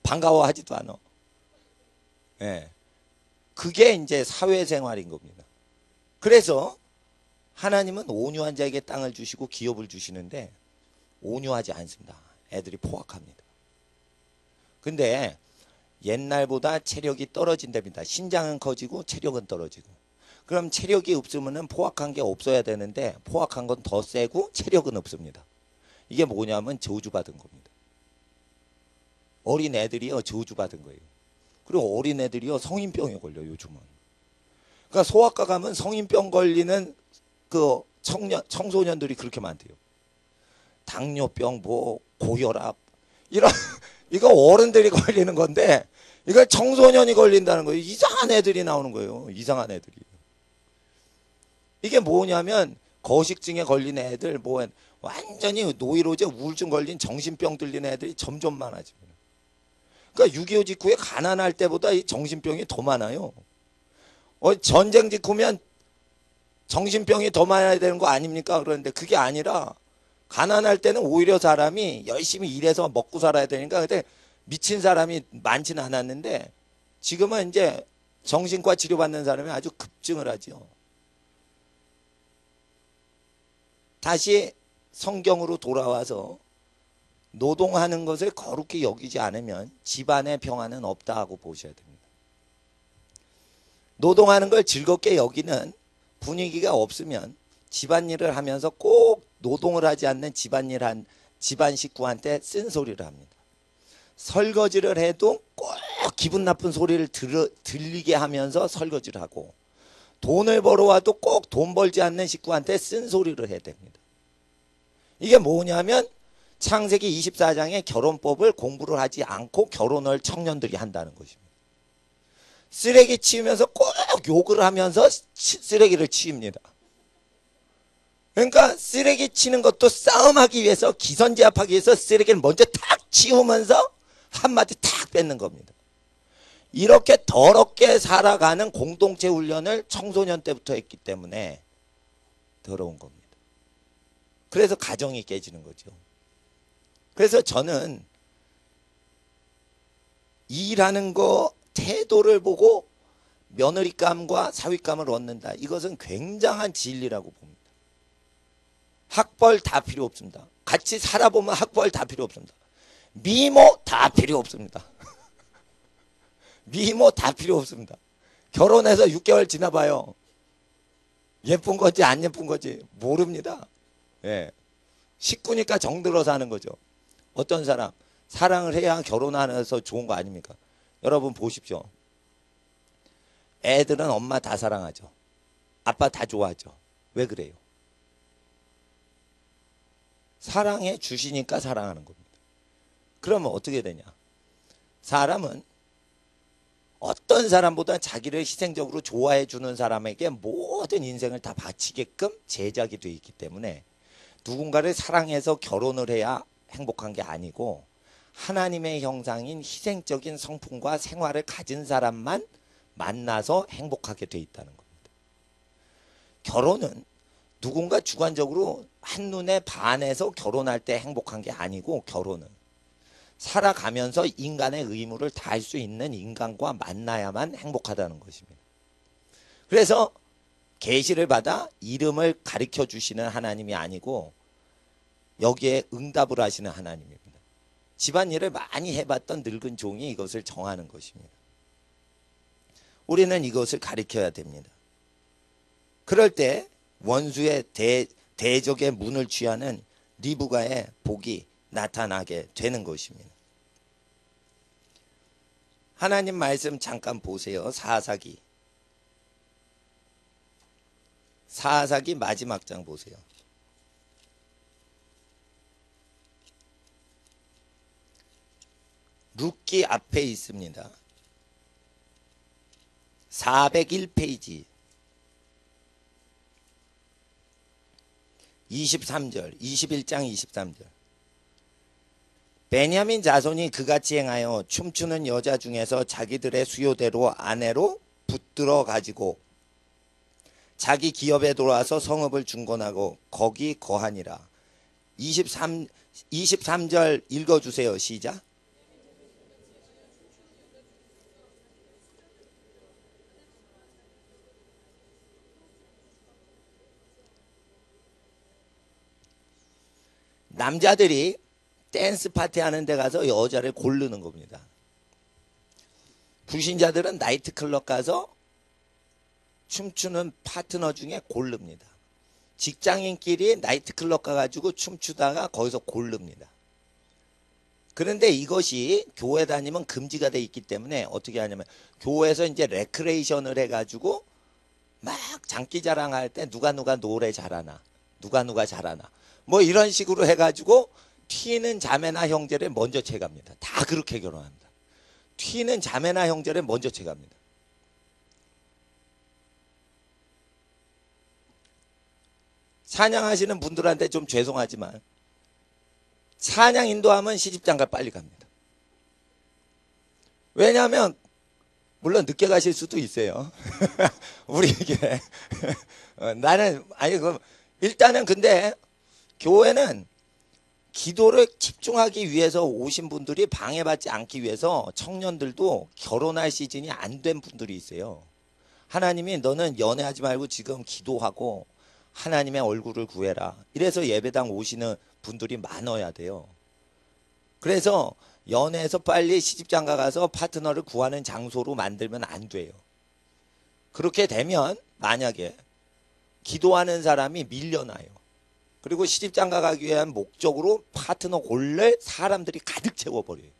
반가워하지도 않아. 예. 그게 이제 사회생활인 겁니다. 그래서 하나님은 온유한 자에게 땅을 주시고 기업을 주시는데 온유하지 않습니다. 애들이 포악합니다. 근데 옛날보다 체력이 떨어진답니다. 신장은 커지고 체력은 떨어지고. 그럼 체력이 없으면 포악한 게 없어야 되는데 포악한 건 더 세고 체력은 없습니다. 이게 뭐냐면 저주받은 겁니다. 어린 애들이요 저주받은 거예요. 그리고 어린 애들이요 성인병에 걸려요 요즘은. 그러니까 소아과 가면 성인병 걸리는 그 청소년들이 그렇게 많대요. 당뇨병, 뭐 고혈압 이런 이거 어른들이 걸리는 건데 이걸 청소년이 걸린다는 거예요. 이상한 애들이 나오는 거예요. 이상한 애들이. 이게 뭐냐면 거식증에 걸린 애들, 뭐 완전히 노이로제 우울증 걸린 정신병 들린 애들이 점점 많아집니다. 그러니까 6.25 직후에 가난할 때보다 이 정신병이 더 많아요. 전쟁 직후면 정신병이 더 많아야 되는 거 아닙니까? 그런데 그게 아니라 가난할 때는 오히려 사람이 열심히 일해서 먹고 살아야 되니까 근데 미친 사람이 많지는 않았는데 지금은 이제 정신과 치료받는 사람이 아주 급증을 하죠. 다시 성경으로 돌아와서 노동하는 것을 거룩히 여기지 않으면 집안의 평안은 없다 하고 보셔야 됩니다. 노동하는 걸 즐겁게 여기는 분위기가 없으면 집안일을 하면서 꼭 노동을 하지 않는 집안 식구한테 쓴소리를 합니다. 설거지를 해도 꼭 기분 나쁜 소리를 들리게 하면서 설거지를 하고 돈을 벌어와도 꼭 돈 벌지 않는 식구한테 쓴소리를 해야 됩니다. 이게 뭐냐면 창세기 24장의 결혼법을 공부를 하지 않고 결혼을 청년들이 한다는 것입니다. 쓰레기 치우면서 꼭 욕을 하면서 쓰레기를 치웁니다. 그러니까 쓰레기 치는 것도 싸움하기 위해서 기선제압하기 위해서 쓰레기를 먼저 탁 치우면서 한마디 탁 뺏는 겁니다. 이렇게 더럽게 살아가는 공동체 훈련을 청소년 때부터 했기 때문에 더러운 겁니다. 그래서 가정이 깨지는 거죠. 그래서 저는 일하는 거 태도를 보고 며느리감과 사위감을 얻는다. 이것은 굉장한 진리라고 봅니다. 학벌 다 필요 없습니다. 같이 살아보면 학벌 다 필요 없습니다. 미모 다 필요 없습니다. 미모 다 필요 없습니다. 결혼해서 6개월 지나봐요. 예쁜 건지 안 예쁜 건지 모릅니다. 예. 식구니까 정들어서 하는 거죠. 어떤 사람 사랑을 해야 결혼하면서 좋은 거 아닙니까? 여러분 보십시오. 애들은 엄마 다 사랑하죠. 아빠 다 좋아하죠. 왜 그래요? 사랑해 주시니까 사랑하는 겁니다. 그러면 어떻게 되냐? 사람은 어떤 사람보다 자기를 희생적으로 좋아해 주는 사람에게 모든 인생을 다 바치게끔 제작이 되어 있기 때문에 누군가를 사랑해서 결혼을 해야 행복한 게 아니고 하나님의 형상인 희생적인 성품과 생활을 가진 사람만 만나서 행복하게 되어 있다는 겁니다. 결혼은 누군가 주관적으로 한눈에 반해서 결혼할 때 행복한 게 아니고 결혼은 살아가면서 인간의 의무를 다할 수 있는 인간과 만나야만 행복하다는 것입니다. 그래서 계시를 받아 이름을 가르쳐 주시는 하나님이 아니고 여기에 응답을 하시는 하나님입니다. 집안일을 많이 해봤던 늙은 종이 이것을 정하는 것입니다. 우리는 이것을 가르쳐야 됩니다. 그럴 때 원수의 대적의 문을 취하는 리브가의 복이 나타나게 되는 것입니다. 하나님 말씀 잠깐 보세요. 사사기 마지막 장 보세요. 룻기 앞에 있습니다. 401페이지 23절 21장 23절 베냐민 자손이 그같이 행하여 춤추는 여자 중에서 자기들의 수요대로 아내로 붙들어 가지고 자기 기업에 돌아와서 성읍을 중건하고 거기 거하니라. 23절 읽어주세요. 시작. 남자들이 댄스 파티 하는 데 가서 여자를 고르는 겁니다. 불신자들은 나이트클럽 가서 춤추는 파트너 중에 고릅니다. 직장인끼리 나이트클럽 가가지고 춤추다가 거기서 고릅니다. 그런데 이것이 교회 다니면 금지가 돼 있기 때문에 어떻게 하냐면 교회에서 이제 레크레이션을 해가지고 막 장기자랑할 때 누가 노래 잘하나 누가 잘하나 뭐 이런 식으로 해가지고 튀는 자매나 형제를 먼저 채갑니다. 다 그렇게 결혼합니다. 튀는 자매나 형제를 먼저 채갑니다. 찬양하시는 분들한테 좀 죄송하지만 찬양 인도하면 시집장가 빨리 갑니다. 왜냐하면 물론 늦게 가실 수도 있어요. 우리에게 나는 아니 일단은 근데 교회는 기도를 집중하기 위해서 오신 분들이 방해받지 않기 위해서 청년들도 결혼할 시즌이 안 된 분들이 있어요. 하나님이 너는 연애하지 말고 지금 기도하고 하나님의 얼굴을 구해라. 이래서 예배당 오시는 분들이 많아야 돼요. 그래서 연애해서 빨리 시집장가 가서 파트너를 구하는 장소로 만들면 안 돼요. 그렇게 되면 만약에 기도하는 사람이 밀려나요. 그리고 시집장가 가기 위한 목적으로 파트너 골래 사람들이 가득 채워버려요.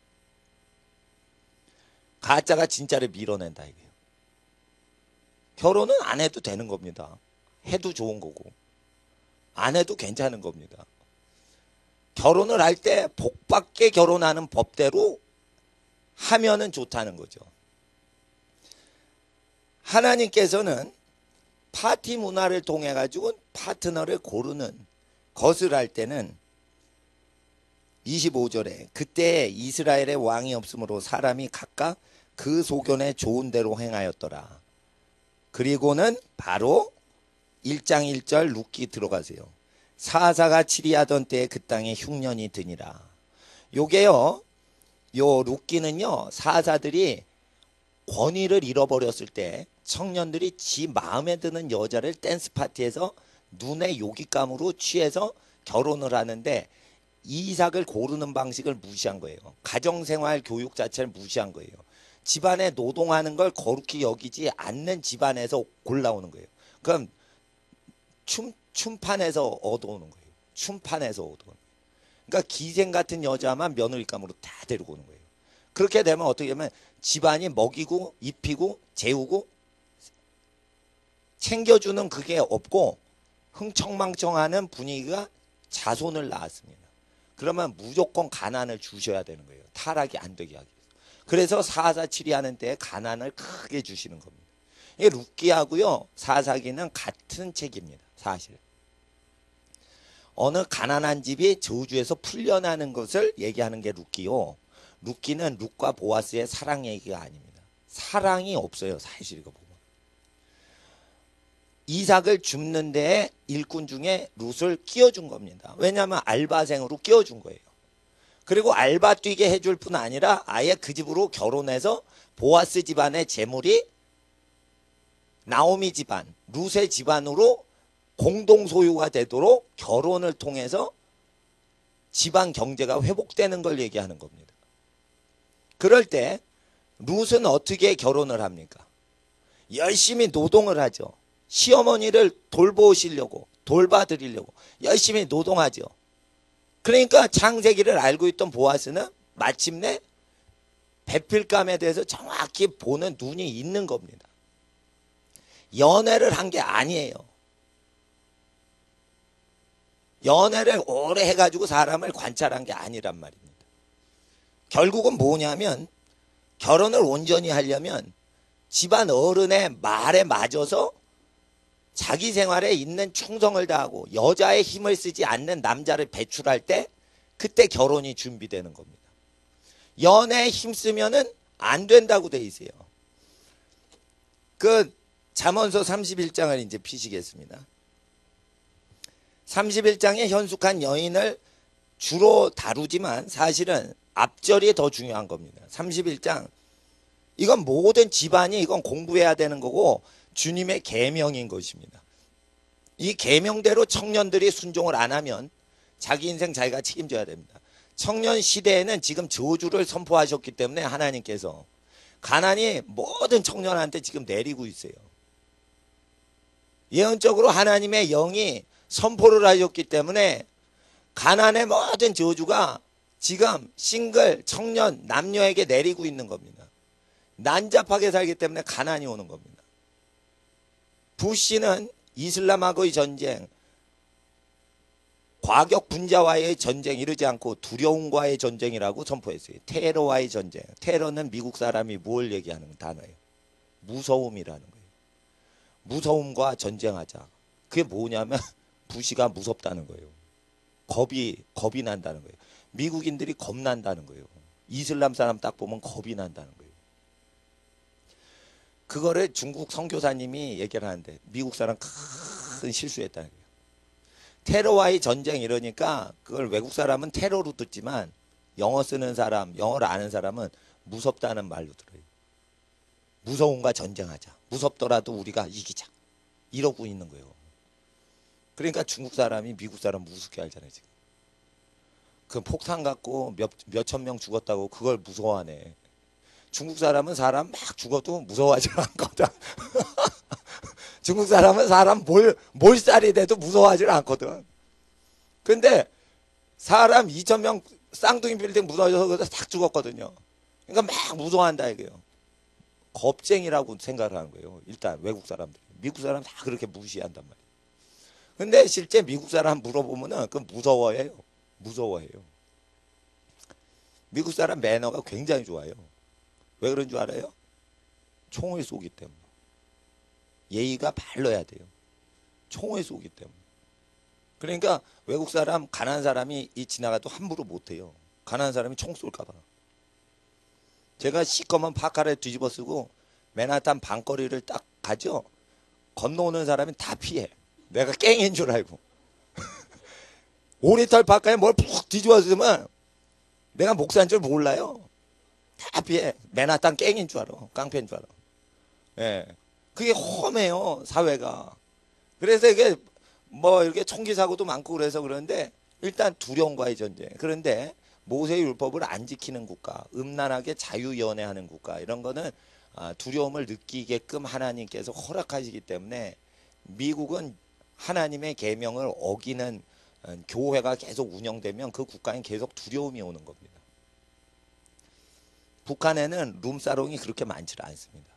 가짜가 진짜를 밀어낸다 이게요. 결혼은 안 해도 되는 겁니다. 해도 좋은 거고 안 해도 괜찮은 겁니다. 결혼을 할 때 복받게 결혼하는 법대로 하면은 좋다는 거죠. 하나님께서는 파티 문화를 통해 가지고 파트너를 고르는 것을 할 때는 25절에 그때 이스라엘의 왕이 없으므로 사람이 각각 그 소견에 좋은 대로 행하였더라. 그리고는 바로 1장 1절 룻기 들어가세요. 사사가 치리하던 때에 그 땅에 흉년이 드니라. 요게요, 요 룻기는요, 사사들이 권위를 잃어버렸을 때 청년들이 지 마음에 드는 여자를 댄스 파티에서 눈에 요깃감으로 취해서 결혼을 하는데 이삭을 고르는 방식을 무시한 거예요. 가정생활 교육 자체를 무시한 거예요. 집안에 노동하는 걸 거룩히 여기지 않는 집안에서 골라오는 거예요. 그럼 춤판에서 얻어오는 거예요. 순판에서 오던. 그러니까 기생 같은 여자만 며느리감으로 다 데리고 오는 거예요. 그렇게 되면 어떻게 되면 집안이 먹이고 입히고 재우고 챙겨주는 그게 없고 흥청망청하는 분위기가 자손을 낳았습니다. 그러면 무조건 가난을 주셔야 되는 거예요. 타락이 안 되게 하기 위해서. 그래서 사사칠이 하는 때에 가난을 크게 주시는 겁니다. 이게 룻기하고요 사사기는 같은 책입니다. 사실 어느 가난한 집이 저주에서 풀려나는 것을 얘기하는 게 룻기요. 룻기는 룻과 보아스의 사랑 얘기가 아닙니다. 사랑이 없어요. 사실 이거 보면. 이삭을 줍는 데에 일꾼 중에 룻을 끼워준 겁니다. 왜냐하면 알바생으로 끼워준 거예요. 그리고 알바 뛰게 해줄 뿐 아니라 아예 그 집으로 결혼해서 보아스 집안의 재물이 나오미 집안, 룻의 집안으로 공동 소유가 되도록 결혼을 통해서 집안 경제가 회복되는 걸 얘기하는 겁니다. 그럴 때 룻은 어떻게 결혼을 합니까? 열심히 노동을 하죠. 시어머니를 돌보시려고 돌봐드리려고 열심히 노동하죠. 그러니까 창세기를 알고 있던 보아스는 마침내 배필감에 대해서 정확히 보는 눈이 있는 겁니다. 연애를 한 게 아니에요. 연애를 오래 해가지고 사람을 관찰한 게 아니란 말입니다. 결국은 뭐냐면 결혼을 온전히 하려면 집안 어른의 말에 맞아서 자기 생활에 있는 충성을 다하고 여자의 힘을 쓰지 않는 남자를 배출할 때 그때 결혼이 준비되는 겁니다. 연애에 힘쓰면은 안 된다고 돼 있어요. 그 잠언서 31장을 이제 피시겠습니다. 31장에 현숙한 여인을 주로 다루지만 사실은 앞절이 더 중요한 겁니다. 31장 이건 모든 집안이 이건 공부해야 되는 거고 주님의 계명인 것입니다. 이 계명대로 청년들이 순종을 안 하면 자기 인생 자기가 책임져야 됩니다. 청년 시대에는 지금 저주를 선포하셨기 때문에 하나님께서 가난이 모든 청년한테 지금 내리고 있어요. 예언적으로 하나님의 영이 선포를 하셨기 때문에 가난의 모든 저주가 지금 싱글 청년 남녀에게 내리고 있는 겁니다. 난잡하게 살기 때문에 가난이 오는 겁니다. 부시는 이슬람하고의 전쟁, 과격 분자와의 전쟁 이러지 않고 두려움과의 전쟁이라고 선포했어요. 테러와의 전쟁. 테러는 미국 사람이 뭘 얘기하는 단어예요? 무서움이라는 거예요. 무서움과 전쟁하자. 그게 뭐냐면 부시가 무섭다는 거예요. 겁이 난다는 거예요. 미국인들이 겁난다는 거예요. 이슬람 사람 딱 보면 겁이 난다는 거예요. 그거를 중국 선교사님이 얘기를 하는데 미국 사람 큰 실수했다는 거예요. 테러와의 전쟁 이러니까 그걸 외국 사람은 테러로 듣지만 영어 쓰는 사람, 영어를 아는 사람은 무섭다는 말로 들어요. 무서움과 전쟁하자. 무섭더라도 우리가 이기자. 이러고 있는 거예요. 그러니까 중국 사람이 미국 사람 무섭게 알잖아요. 지금. 그 폭탄 갖고 몇천 명 죽었다고 그걸 무서워하네. 중국 사람은 사람 막 죽어도 무서워하지 않거든. 중국 사람은 사람 몰살이 돼도 무서워하지 않거든. 근데 사람 2,000명 쌍둥이 빌딩 무너져서 딱 죽었거든요. 그러니까 막 무서워한다 이거예요. 겁쟁이라고 생각을 하는 거예요. 일단 외국 사람들이. 미국 사람 다 그렇게 무시한단 말이에요. 근데 실제 미국 사람 물어보면은 그 무서워해요. 무서워해요. 미국 사람 매너가 굉장히 좋아요. 왜 그런 줄 알아요? 총을 쏘기 때문에. 예의가 발라야 돼요. 총을 쏘기 때문에. 그러니까 외국 사람, 가난한 사람이 지나가도 함부로 못해요. 가난한 사람이 총 쏠까 봐. 제가 시커먼 파카를 뒤집어 쓰고 맨하탄 방거리를 딱 가죠. 건너오는 사람이 다 피해. 내가 깽인 줄 알고. 5리터 파카에 뭘 푹 뒤집어 쓰면 내가 목사인 줄 몰라요. 다 피해. 맨하탄 깽인 줄 알아. 깡패인 줄 알아. 예. 그게 험해요, 사회가. 그래서 이게 뭐 이렇게 총기 사고도 많고 그래서 그런데 일단 두려움과의 전쟁. 그런데 모세의 율법을 안 지키는 국가, 음란하게 자유연애하는 국가 이런 거는 두려움을 느끼게끔 하나님께서 허락하시기 때문에 미국은 하나님의 계명을 어기는 교회가 계속 운영되면 그 국가엔 계속 두려움이 오는 겁니다. 북한에는 룸사롱이 그렇게 많지 않습니다.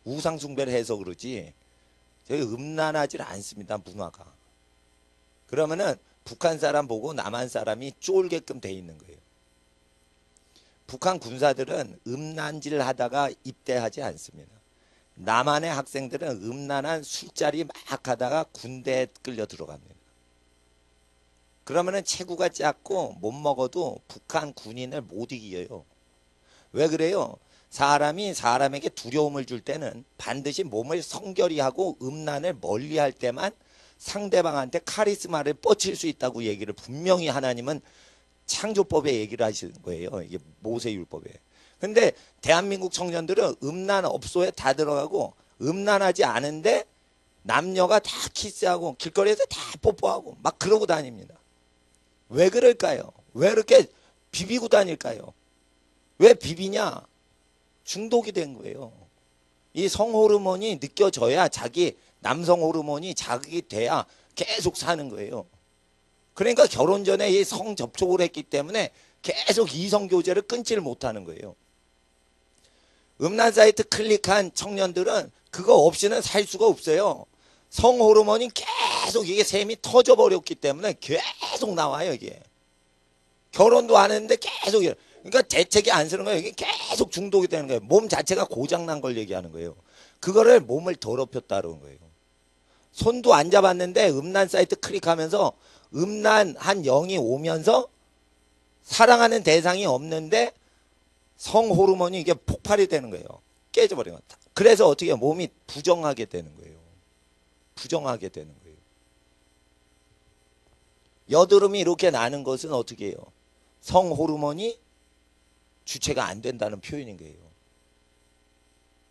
우상 숭배를 해서 그러지 저희 음란하지 않습니다. 문화가. 그러면은 북한 사람 보고 남한 사람이 쫄게끔 돼 있는 거예요. 북한 군사들은 음란질 하다가 입대하지 않습니다. 남한의 학생들은 음란한 술자리 막 하다가 군대에 끌려 들어갑니다. 그러면은 체구가 작고 못 먹어도 북한 군인을 못 이겨요. 왜 그래요? 사람이 사람에게 두려움을 줄 때는 반드시 몸을 성결히 하고 음란을 멀리할 때만 상대방한테 카리스마를 뻗칠 수 있다고 얘기를 분명히 하나님은 창조법에 얘기를 하시는 거예요. 이게 모세율법에. 근데 대한민국 청년들은 음란 업소에 다 들어가고 음란하지 않은데 남녀가 다 키스하고 길거리에서 다 뽀뽀하고 막 그러고 다닙니다. 왜 그럴까요? 왜 이렇게 비비고 다닐까요? 왜 비비냐? 중독이 된 거예요. 이 성호르몬이 느껴져야 자기 남성 호르몬이 자극이 돼야 계속 사는 거예요. 그러니까 결혼 전에 이 성 접촉을 했기 때문에 계속 이성 교제를 끊지를 못하는 거예요. 음란 사이트 클릭한 청년들은 그거 없이는 살 수가 없어요. 성 호르몬이 계속 이게 샘이 터져버렸기 때문에 계속 나와요, 이게. 결혼도 안 했는데 계속. 그러니까 대책이 안 쓰는 거예요. 이게 계속 중독이 되는 거예요. 몸 자체가 고장난 걸 얘기하는 거예요. 그거를 몸을 더럽혔다는 거예요. 손도 안 잡았는데 음란 사이트 클릭하면서 음란한 영이 오면서 사랑하는 대상이 없는데 성 호르몬이 이게 폭발이 되는 거예요. 깨져버리는 거예요. 그래서 어떻게 해요? 몸이 부정하게 되는 거예요. 부정하게 되는 거예요. 여드름이 이렇게 나는 것은 어떻게 해요? 성 호르몬이 주체가 안 된다는 표현인 거예요.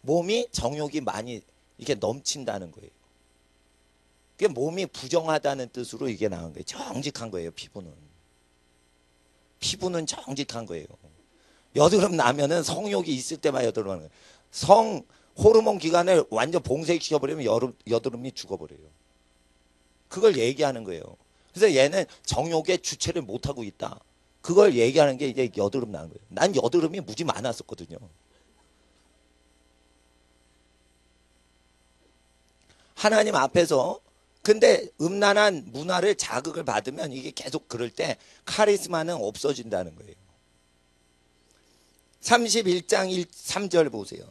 몸이 정욕이 많이 이렇게 넘친다는 거예요. 그게 몸이 부정하다는 뜻으로 이게 나온 거예요. 정직한 거예요, 피부는. 피부는 정직한 거예요. 여드름 나면은 성욕이 있을 때만 여드름 나는 거예요. 성 호르몬 기관을 완전 봉쇄시켜버리면 여드름이 죽어버려요. 그걸 얘기하는 거예요. 그래서 얘는 정욕의 주체를 못하고 있다. 그걸 얘기하는 게 이제 여드름 나는 거예요. 난 여드름이 무지 많았었거든요. 하나님 앞에서 근데 음란한 문화를 자극을 받으면 이게 계속 그럴 때 카리스마는 없어진다는 거예요. 31장 3절 보세요.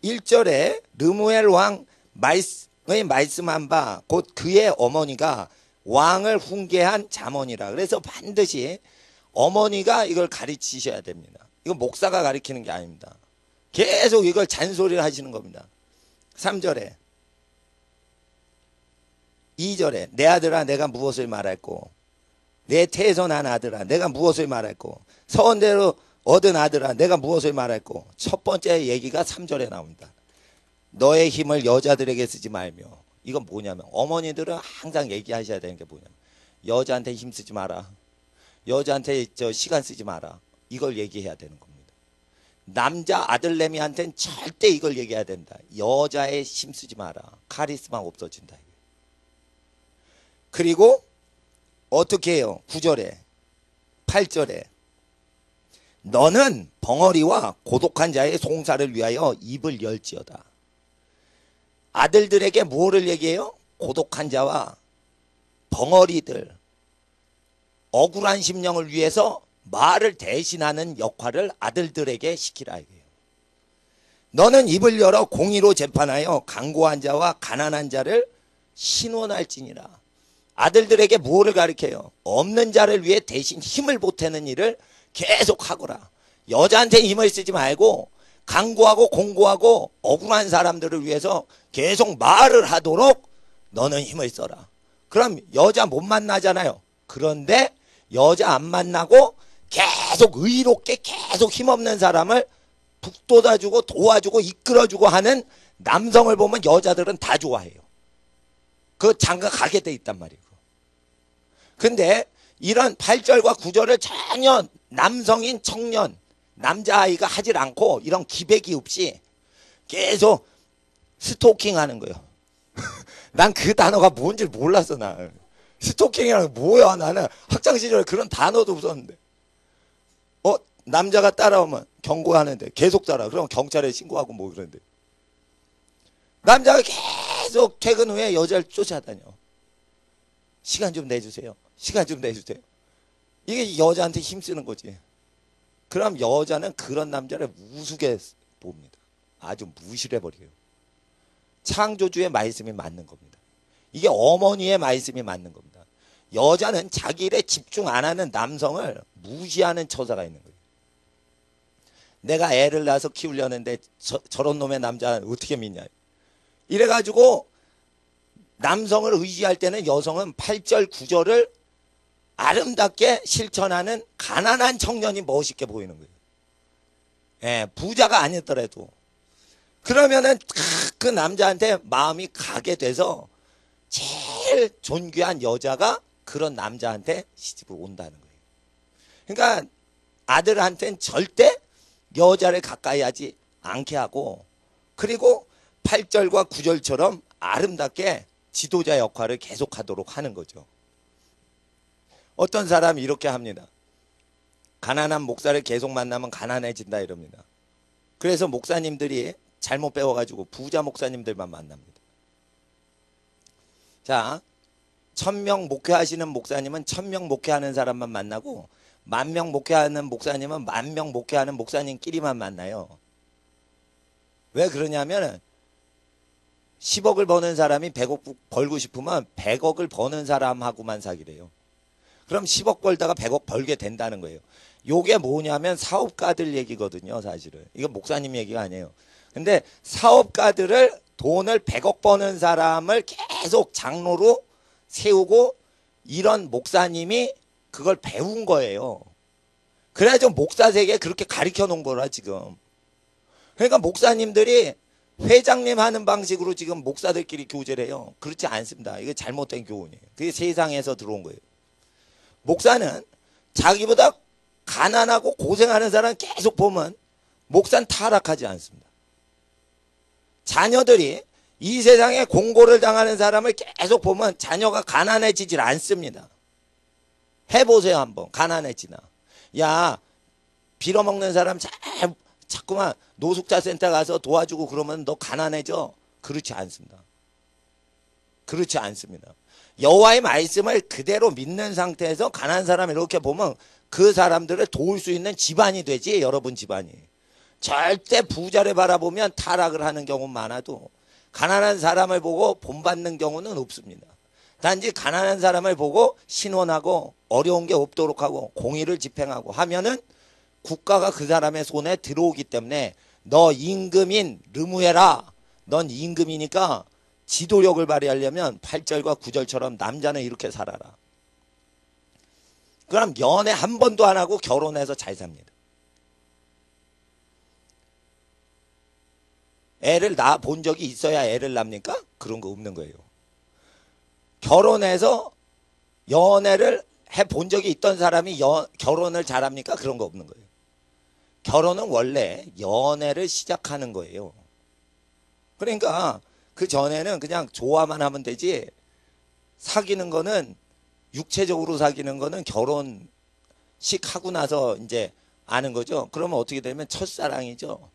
1절에 르무엘 왕의 말씀한 바 곧 그의 어머니가 왕을 훈계한 잠언이라. 그래서 반드시 어머니가 이걸 가르치셔야 됩니다. 이건 목사가 가르치는 게 아닙니다. 계속 이걸 잔소리를 하시는 겁니다. 3절에 2절에 내 아들아 내가 무엇을 말할꼬 내 태에서 난 아들아 내가 무엇을 말할꼬 서원대로 얻은 아들아 내가 무엇을 말할꼬. 첫 번째 얘기가 3절에 나옵니다. 너의 힘을 여자들에게 쓰지 말며. 이건 뭐냐면 어머니들은 항상 얘기하셔야 되는 게 뭐냐면 여자한테 힘 쓰지 마라. 여자한테 시간 쓰지 마라. 이걸 얘기해야 되는 겁니다. 남자 아들내미한테는 절대 이걸 얘기해야 된다. 여자에 힘 쓰지 마라. 카리스마 없어진다. 그리고 어떻게 해요? 9절에 8절에 너는 벙어리와 고독한 자의 송사를 위하여 입을 열지어다. 아들들에게 뭐를 얘기해요? 고독한 자와 벙어리들, 억울한 심령을 위해서 말을 대신하는 역할을 아들들에게 시키라 이거예요. 너는 입을 열어 공의로 재판하여 강고한 자와 가난한 자를 신원할지니라. 아들들에게 뭐를 가르쳐요? 없는 자를 위해 대신 힘을 보태는 일을 계속 하거라. 여자한테 힘을 쓰지 말고 강고하고 공고하고 억울한 사람들을 위해서 계속 말을 하도록 너는 힘을 써라. 그럼 여자 못 만나잖아요. 그런데 여자 안 만나고 계속 의롭게 계속 힘없는 사람을 북돋아주고 도와주고 이끌어주고 하는 남성을 보면 여자들은 다 좋아해요. 그 장가 가게 돼 있단 말이에요. 근데 이런 8절과 9절을 전혀 남성인 청년, 남자아이가 하질 않고 이런 기백이 없이 계속 스토킹 하는 거예요. 난 그 단어가 뭔지 몰랐어, 나. 스토킹이라는 게 뭐야? 나는 학창시절에 그런 단어도 없었는데. 남자가 따라오면 경고하는데 계속 따라. 그럼 경찰에 신고하고 뭐 그러는데. 남자가 계속 퇴근 후에 여자를 쫓아다녀. 시간 좀 내주세요. 시간 좀 내주세요. 이게 여자한테 힘쓰는 거지. 그럼 여자는 그런 남자를 우습게 봅니다. 아주 무시해버려요. 창조주의 말씀이 맞는 겁니다. 이게 어머니의 말씀이 맞는 겁니다. 여자는 자기 일에 집중 안 하는 남성을 무시하는 처사가 있는 거예요. 내가 애를 낳아서 키우려는데 저런 놈의 남자는 어떻게 믿냐. 이래가지고 남성을 의지할 때는 여성은 8절 9절을 아름답게 실천하는 가난한 청년이 멋있게 보이는 거예요. 예, 부자가 아니더라도. 그러면은 그 남자한테 마음이 가게 돼서 제일 존귀한 여자가 그런 남자한테 시집을 온다는 거예요. 그러니까 아들한테는 절대 여자를 가까이 하지 않게 하고, 그리고 8절과 9절처럼 아름답게 지도자 역할을 계속하도록 하는 거죠. 어떤 사람이 이렇게 합니다. 가난한 목사를 계속 만나면 가난해진다 이럽니다. 그래서 목사님들이 잘못 배워가지고 부자 목사님들만 만납니다. 자, 1000명 목회하시는 목사님은 1000명 목회하는 사람만 만나고, 10,000명 목회하는 목사님은 10,000명 목회하는 목사님끼리만 만나요. 왜 그러냐면 10억을 버는 사람이 100억 벌고 싶으면 100억을 버는 사람하고만 사귀래요. 그럼 10억 벌다가 100억 벌게 된다는 거예요. 요게 뭐냐면 사업가들 얘기거든요, 사실은. 이거 목사님 얘기가 아니에요. 근데 사업가들을 돈을 100억 버는 사람을 계속 장로로 세우고, 이런 목사님이 그걸 배운 거예요. 그래야죠 목사 세계에 그렇게 가르쳐 놓은 거라 지금. 그러니까 목사님들이 회장님 하는 방식으로 지금 목사들끼리 교제를 해요. 그렇지 않습니다. 이게 잘못된 교훈이에요. 그게 세상에서 들어온 거예요. 목사는 자기보다 가난하고 고생하는 사람 계속 보면 목사는 타락하지 않습니다. 자녀들이 이 세상에 공고를 당하는 사람을 계속 보면 자녀가 가난해지질 않습니다. 해보세요 한번. 가난해지나. 야, 빌어먹는 사람 자꾸만 노숙자 센터 가서 도와주고 그러면 너 가난해져? 그렇지 않습니다. 그렇지 않습니다. 여호와의 말씀을 그대로 믿는 상태에서 가난한 사람 이렇게 보면 그 사람들을 도울 수 있는 집안이 되지, 여러분 집안이. 절대 부자를 바라보면 타락을 하는 경우는 많아도 가난한 사람을 보고 본받는 경우는 없습니다. 단지 가난한 사람을 보고 신원하고 어려운 게 없도록 하고 공의를 집행하고 하면은 국가가 그 사람의 손에 들어오기 때문에, 너 임금인 르무해라. 넌 임금이니까 지도력을 발휘하려면 8절과 9절처럼 남자는 이렇게 살아라. 그럼 연애 한 번도 안 하고 결혼해서 잘 삽니다. 애를 낳아 본 적이 있어야 애를 낳습니까? 그런 거 없는 거예요. 결혼해서 연애를 해본 적이 있던 사람이 결혼을 잘합니까? 그런 거 없는 거예요. 결혼은 원래 연애를 시작하는 거예요. 그러니까 그 전에는 그냥 좋아만 하면 되지, 사귀는 거는, 육체적으로 사귀는 거는 결혼식 하고 나서 이제 아는 거죠. 그러면 어떻게 되면 첫사랑이죠.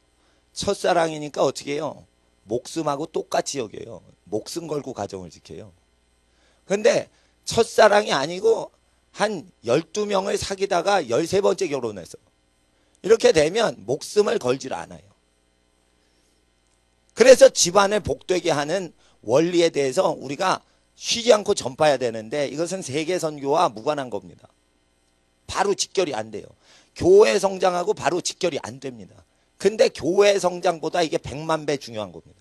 첫사랑이니까 어떻게 해요? 목숨하고 똑같이 여겨요. 목숨 걸고 가정을 지켜요. 근데 첫사랑이 아니고 한 12명을 사귀다가 13번째 결혼해서 이렇게 되면 목숨을 걸질 않아요. 그래서 집안을 복되게 하는 원리에 대해서 우리가 쉬지 않고 전파해야 되는데, 이것은 세계 선교와 무관한 겁니다. 바로 직결이 안 돼요. 교회 성장하고 바로 직결이 안 됩니다. 근데 교회 성장보다 이게 100만 배 중요한 겁니다.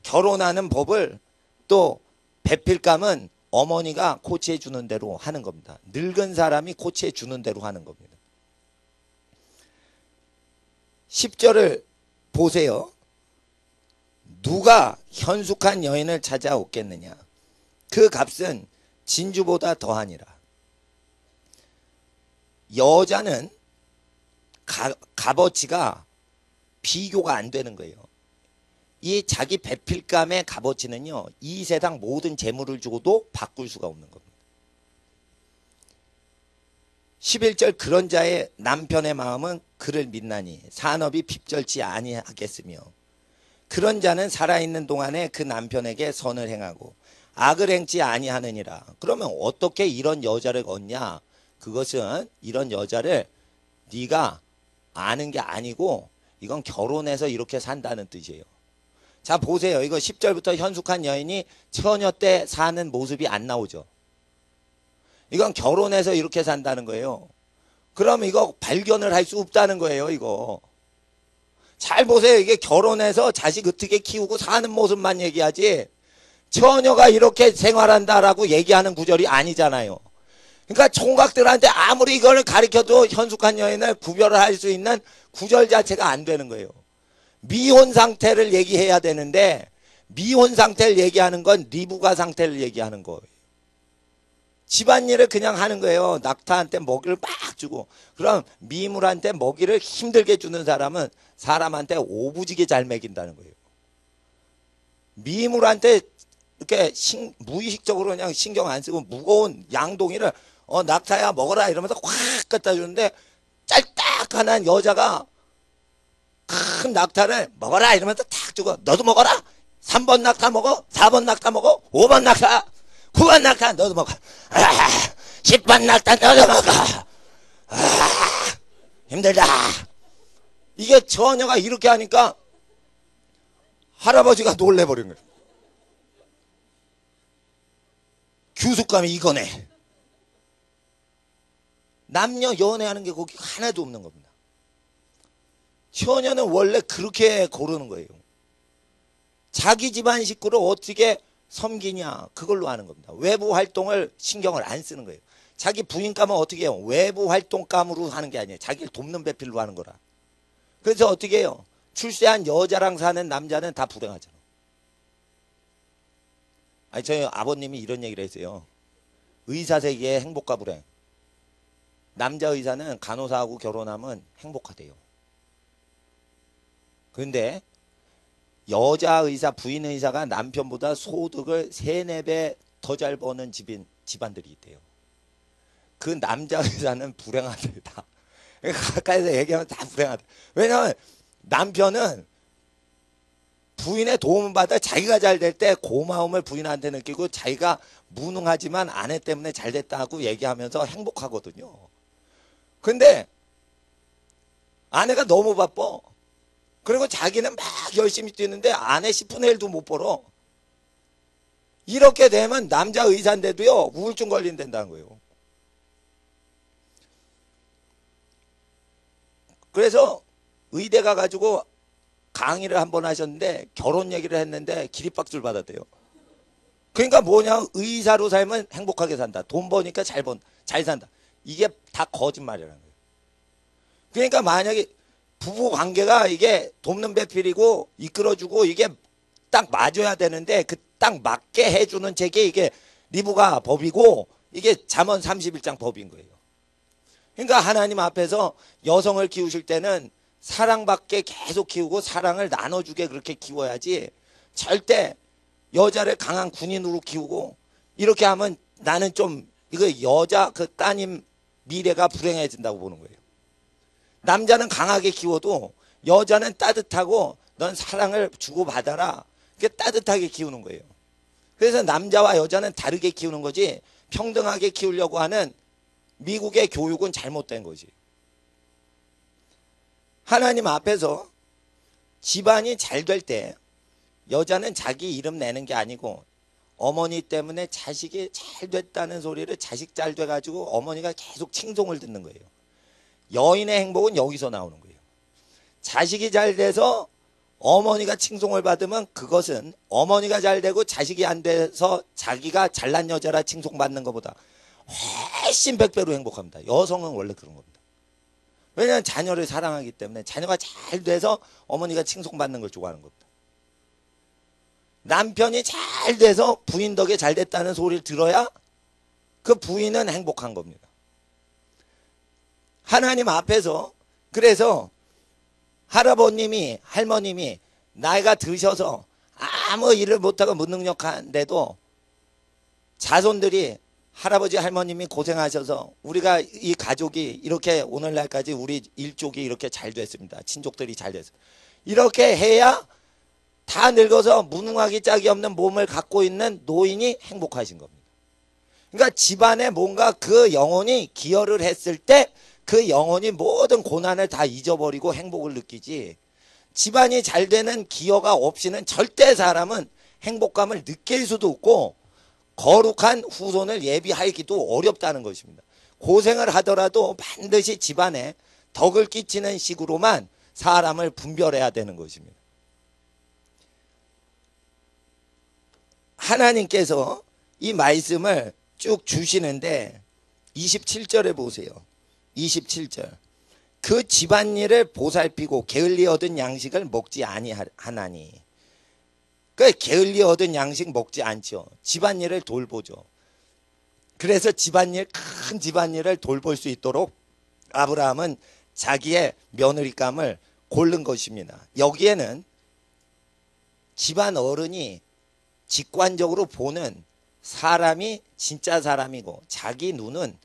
결혼하는 법을 또 배필감은 어머니가 코치해 주는 대로 하는 겁니다. 늙은 사람이 코치해 주는 대로 하는 겁니다. 10절을 보세요. 누가 현숙한 여인을 찾아오겠느냐? 그 값은 진주보다 더하니라. 여자는 값어치가 비교가 안 되는 거예요. 이 자기 배필감의 값어치는요, 이 세상 모든 재물을 주고도 바꿀 수가 없는 겁니다. 11절 그런 자의 남편의 마음은 그를 믿나니 산업이 핍절치 아니하겠으며 그런 자는 살아있는 동안에 그 남편에게 선을 행하고 악을 행치 아니하느니라. 그러면 어떻게 이런 여자를 얻냐? 그것은 이런 여자를 네가 아는 게 아니고 이건 결혼해서 이렇게 산다는 뜻이에요. 자 보세요. 이거 10절부터 현숙한 여인이 처녀 때 사는 모습이 안 나오죠. 이건 결혼해서 이렇게 산다는 거예요. 그럼 이거 발견을 할 수 없다는 거예요. 이거 잘 보세요. 이게 결혼해서 자식 어떻게 키우고 사는 모습만 얘기하지 처녀가 이렇게 생활한다라고 얘기하는 구절이 아니잖아요. 그러니까 총각들한테 아무리 이걸 가르쳐도 현숙한 여인을 구별을 할 수 있는 구절 자체가 안 되는 거예요. 미혼 상태를 얘기해야 되는데 미혼 상태를 얘기하는 건 리브가 상태를 얘기하는 거예요. 집안일을 그냥 하는 거예요. 낙타한테 먹이를 막 주고. 그럼 미물한테 먹이를 힘들게 주는 사람은 사람한테 오부지게 잘 먹인다는 거예요. 미물한테 이렇게 무의식적으로 그냥 신경 안 쓰고 무거운 양동이를 낙타야 먹어라 이러면서 확 갖다 주는데 짤딱한 여자가 큰 낙타를 먹어라 이러면서 탁 주고 너도 먹어라. 3번 낙타 먹어. 4번 낙타 먹어. 5번 낙타. 9번 낙타 너도 먹어. 10번 낙타 너도 먹어. 힘들다. 이게 처녀가 이렇게 하니까 할아버지가 놀래버린 거예요. 규숙감이 이거네. 남녀 연애하는 게 거기 하나도 없는 겁니다. 처녀는 원래 그렇게 고르는 거예요. 자기 집안 식구를 어떻게 섬기냐 그걸로 하는 겁니다. 외부 활동을 신경을 안 쓰는 거예요. 자기 부인감은 어떻게 해요? 외부 활동감으로 하는 게 아니에요. 자기를 돕는 배필로 하는 거라. 그래서 어떻게 해요? 출세한 여자랑 사는 남자는 다 불행하잖아. 아니 저희 아버님이 이런 얘기를 했어요. 의사 세계의 행복과 불행. 남자 의사는 간호사하고 결혼하면 행복하대요. 그런데 여자 의사, 부인 의사가 남편보다 소득을 3, 4배 더 잘 버는 집안들이 있대요. 그 남자 의사는 불행하다. 가까이서 얘기하면 다 불행하다. 왜냐하면 남편은 부인의 도움을 받아 자기가 잘 될 때 고마움을 부인한테 느끼고 자기가 무능하지만 아내 때문에 잘 됐다고 얘기하면서 행복하거든요. 근데 아내가 너무 바빠. 그리고 자기는 막 열심히 뛰는데 아내 10분의 1도 못 벌어. 이렇게 되면 남자 의사인데도요 우울증 걸린다는 거예요. 그래서 의대 가가지고 강의를 한번 하셨는데 결혼 얘기를 했는데 기립박수를 받았대요. 그러니까 뭐냐, 의사로 살면 행복하게 산다. 돈 버니까 잘 산다. 이게 다 거짓말이라는 거예요. 그러니까 만약에 부부 관계가 이게 돕는 배필이고 이끌어주고 이게 딱 맞아야 되는데 그 딱 맞게 해주는 책이 이게 리브가 법이고 이게 잠언 31장 법인 거예요. 그러니까 하나님 앞에서 여성을 키우실 때는 사랑받게 계속 키우고 사랑을 나눠주게 그렇게 키워야지, 절대 여자를 강한 군인으로 키우고 이렇게 하면 나는 좀 이거 여자 그 따님 미래가 불행해진다고 보는 거예요. 남자는 강하게 키워도 여자는 따뜻하고 넌 사랑을 주고받아라. 그게 따뜻하게 키우는 거예요. 그래서 남자와 여자는 다르게 키우는 거지 평등하게 키우려고 하는 미국의 교육은 잘못된 거지. 하나님 앞에서 집안이 잘 될 때 여자는 자기 이름 내는 게 아니고 어머니 때문에 자식이 잘 됐다는 소리를 자식 잘 돼가지고 어머니가 계속 칭송을 듣는 거예요. 여인의 행복은 여기서 나오는 거예요. 자식이 잘 돼서 어머니가 칭송을 받으면 그것은 어머니가 잘 되고 자식이 안 돼서 자기가 잘난 여자라 칭송받는 것보다 훨씬 100배로 행복합니다. 여성은 원래 그런 겁니다. 왜냐하면 자녀를 사랑하기 때문에 자녀가 잘 돼서 어머니가 칭송받는 걸 좋아하는 겁니다. 남편이 잘 돼서 부인 덕에 잘 됐다는 소리를 들어야 그 부인은 행복한 겁니다. 하나님 앞에서 그래서 할아버님이 할머님이 나이가 드셔서 아무 일을 못하고 무능력한데도 자손들이 할아버지 할머님이 고생하셔서 우리가 이 가족이 이렇게 오늘날까지 우리 일족이 이렇게 잘 됐습니다. 친족들이 잘 됐습니다. 이렇게 해야 다 늙어서 무능하기 짝이 없는 몸을 갖고 있는 노인이 행복하신 겁니다. 그러니까 집안에 뭔가 그 영혼이 기여를 했을 때 그 영혼이 모든 고난을 다 잊어버리고 행복을 느끼지, 집안이 잘 되는 기여가 없이는 절대 사람은 행복감을 느낄 수도 없고 거룩한 후손을 예비하기도 어렵다는 것입니다. 고생을 하더라도 반드시 집안에 덕을 끼치는 식으로만 사람을 분별해야 되는 것입니다. 하나님께서 이 말씀을 쭉 주시는데 27절에 보세요. 27절. 그 집안일을 보살피고 게을리 얻은 양식을 먹지 아니하나니. 그 게을리 얻은 양식 먹지 않죠. 집안일을 돌보죠. 그래서 집안일, 큰 집안일을 돌볼 수 있도록 아브라함은 자기의 며느리감을 고른 것입니다. 여기에는 집안 어른이 직관적으로 보는 사람이 진짜 사람이고 자기 눈은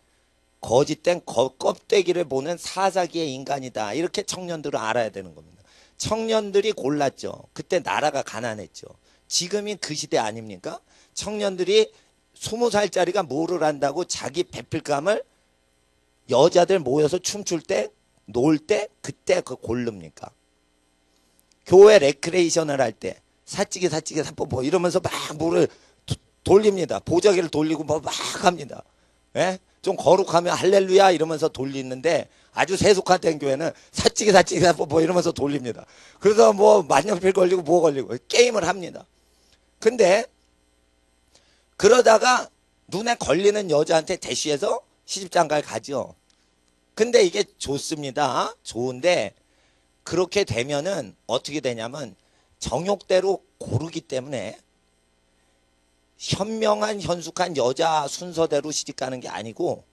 거짓된 껍데기를 보는 사사기의 인간이다. 이렇게 청년들은 알아야 되는 겁니다. 청년들이 골랐죠. 그때 나라가 가난했죠. 지금이 그 시대 아닙니까? 청년들이 20살짜리가 뭐를 한다고 자기 배필감을 여자들 모여서 춤출 때, 놀 때, 그때 그 고릅니까? 교회 레크레이션을 할 때 사찌개 사뽀 이러면서 막 물을 돌립니다. 보자기를 돌리고 막 합니다. 예? 좀 거룩하면 할렐루야 이러면서 돌리는데 아주 세속화된 교회는 사찌개 사뽀 이러면서 돌립니다. 그래서 뭐 만년필 걸리고 뭐 걸리고 게임을 합니다. 근데 그러다가 눈에 걸리는 여자한테 대시해서 시집장가를 가죠. 근데 이게 좋습니다. 좋은데 그렇게 되면은 어떻게 되냐면 정욕대로 고르기 때문에 현명한 현숙한 여자 순서대로 시집가는 게 아니고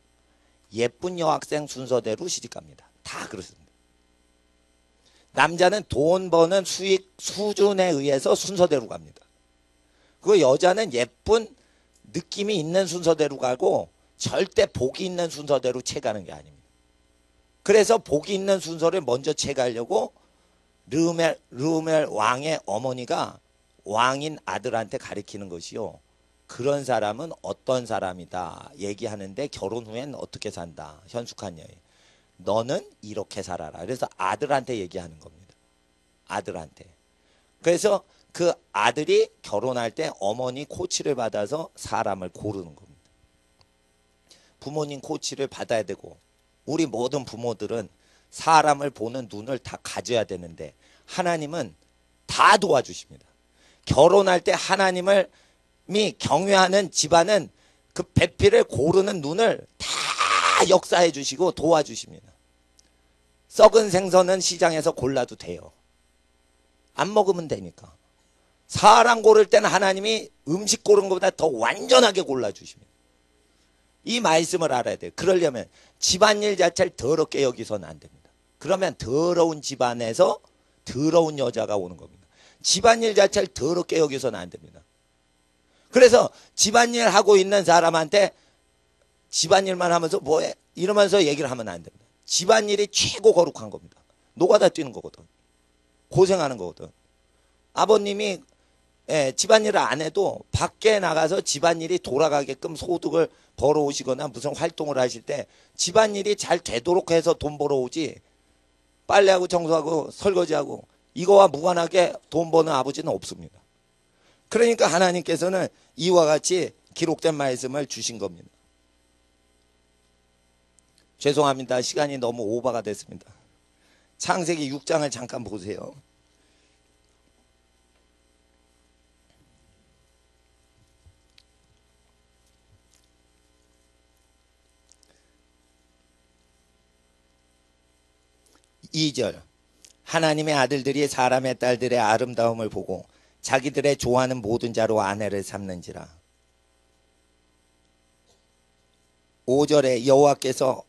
예쁜 여학생 순서대로 시집갑니다. 다 그렇습니다. 남자는 돈 버는 수익 수준에 의해서 순서대로 갑니다. 그 여자는 예쁜 느낌이 있는 순서대로 가고 절대 복이 있는 순서대로 채가는 게 아닙니다. 그래서 복이 있는 순서를 먼저 채가려고 르우멜 왕의 어머니가 왕인 아들한테 가리키는 것이요. 그런 사람은 어떤 사람이다 얘기하는데 결혼 후엔 어떻게 산다. 현숙한 여인. 너는 이렇게 살아라. 그래서 아들한테 얘기하는 겁니다. 아들한테. 그래서 그 아들이 결혼할 때 어머니 코치를 받아서 사람을 고르는 겁니다. 부모님 코치를 받아야 되고 우리 모든 부모들은 사람을 보는 눈을 다 가져야 되는데 하나님은 다 도와주십니다. 결혼할 때 하나님을 경외하는 집안은 그 배필을 고르는 눈을 다 역사해 주시고 도와주십니다. 썩은 생선은 시장에서 골라도 돼요. 안 먹으면 되니까. 사람 고를 때는 하나님이 음식 고른 것보다 더 완전하게 골라주십니다. 이 말씀을 알아야 돼요. 그러려면 집안일 자체를 더럽게 여기서는 안 됩니다. 그러면 더러운 집안에서 더러운 여자가 오는 겁니다. 집안일 자체를 더럽게 여기서는 안 됩니다. 그래서 집안일 하고 있는 사람한테 집안일만 하면서 뭐해? 이러면서 얘기를 하면 안 됩니다. 집안일이 최고 거룩한 겁니다. 노가다 뛰는 거거든. 고생하는 거거든. 아버님이 집안일을 안 해도 밖에 나가서 집안일이 돌아가게끔 소득을 벌어오시거나 무슨 활동을 하실 때 집안일이 잘 되도록 해서 돈 벌어오지 빨래하고 청소하고 설거지하고 이거와 무관하게 돈 버는 아버지는 없습니다. 그러니까 하나님께서는 이와 같이 기록된 말씀을 주신 겁니다. 죄송합니다. 시간이 너무 오버가 됐습니다. 창세기 6장을 잠깐 보세요. (2절) 하나님의 아들들이 사람의 딸들의 아름다움을 보고 자기들의 좋아하는 모든 자로 아내를 삼는지라. 5절에 여호와께서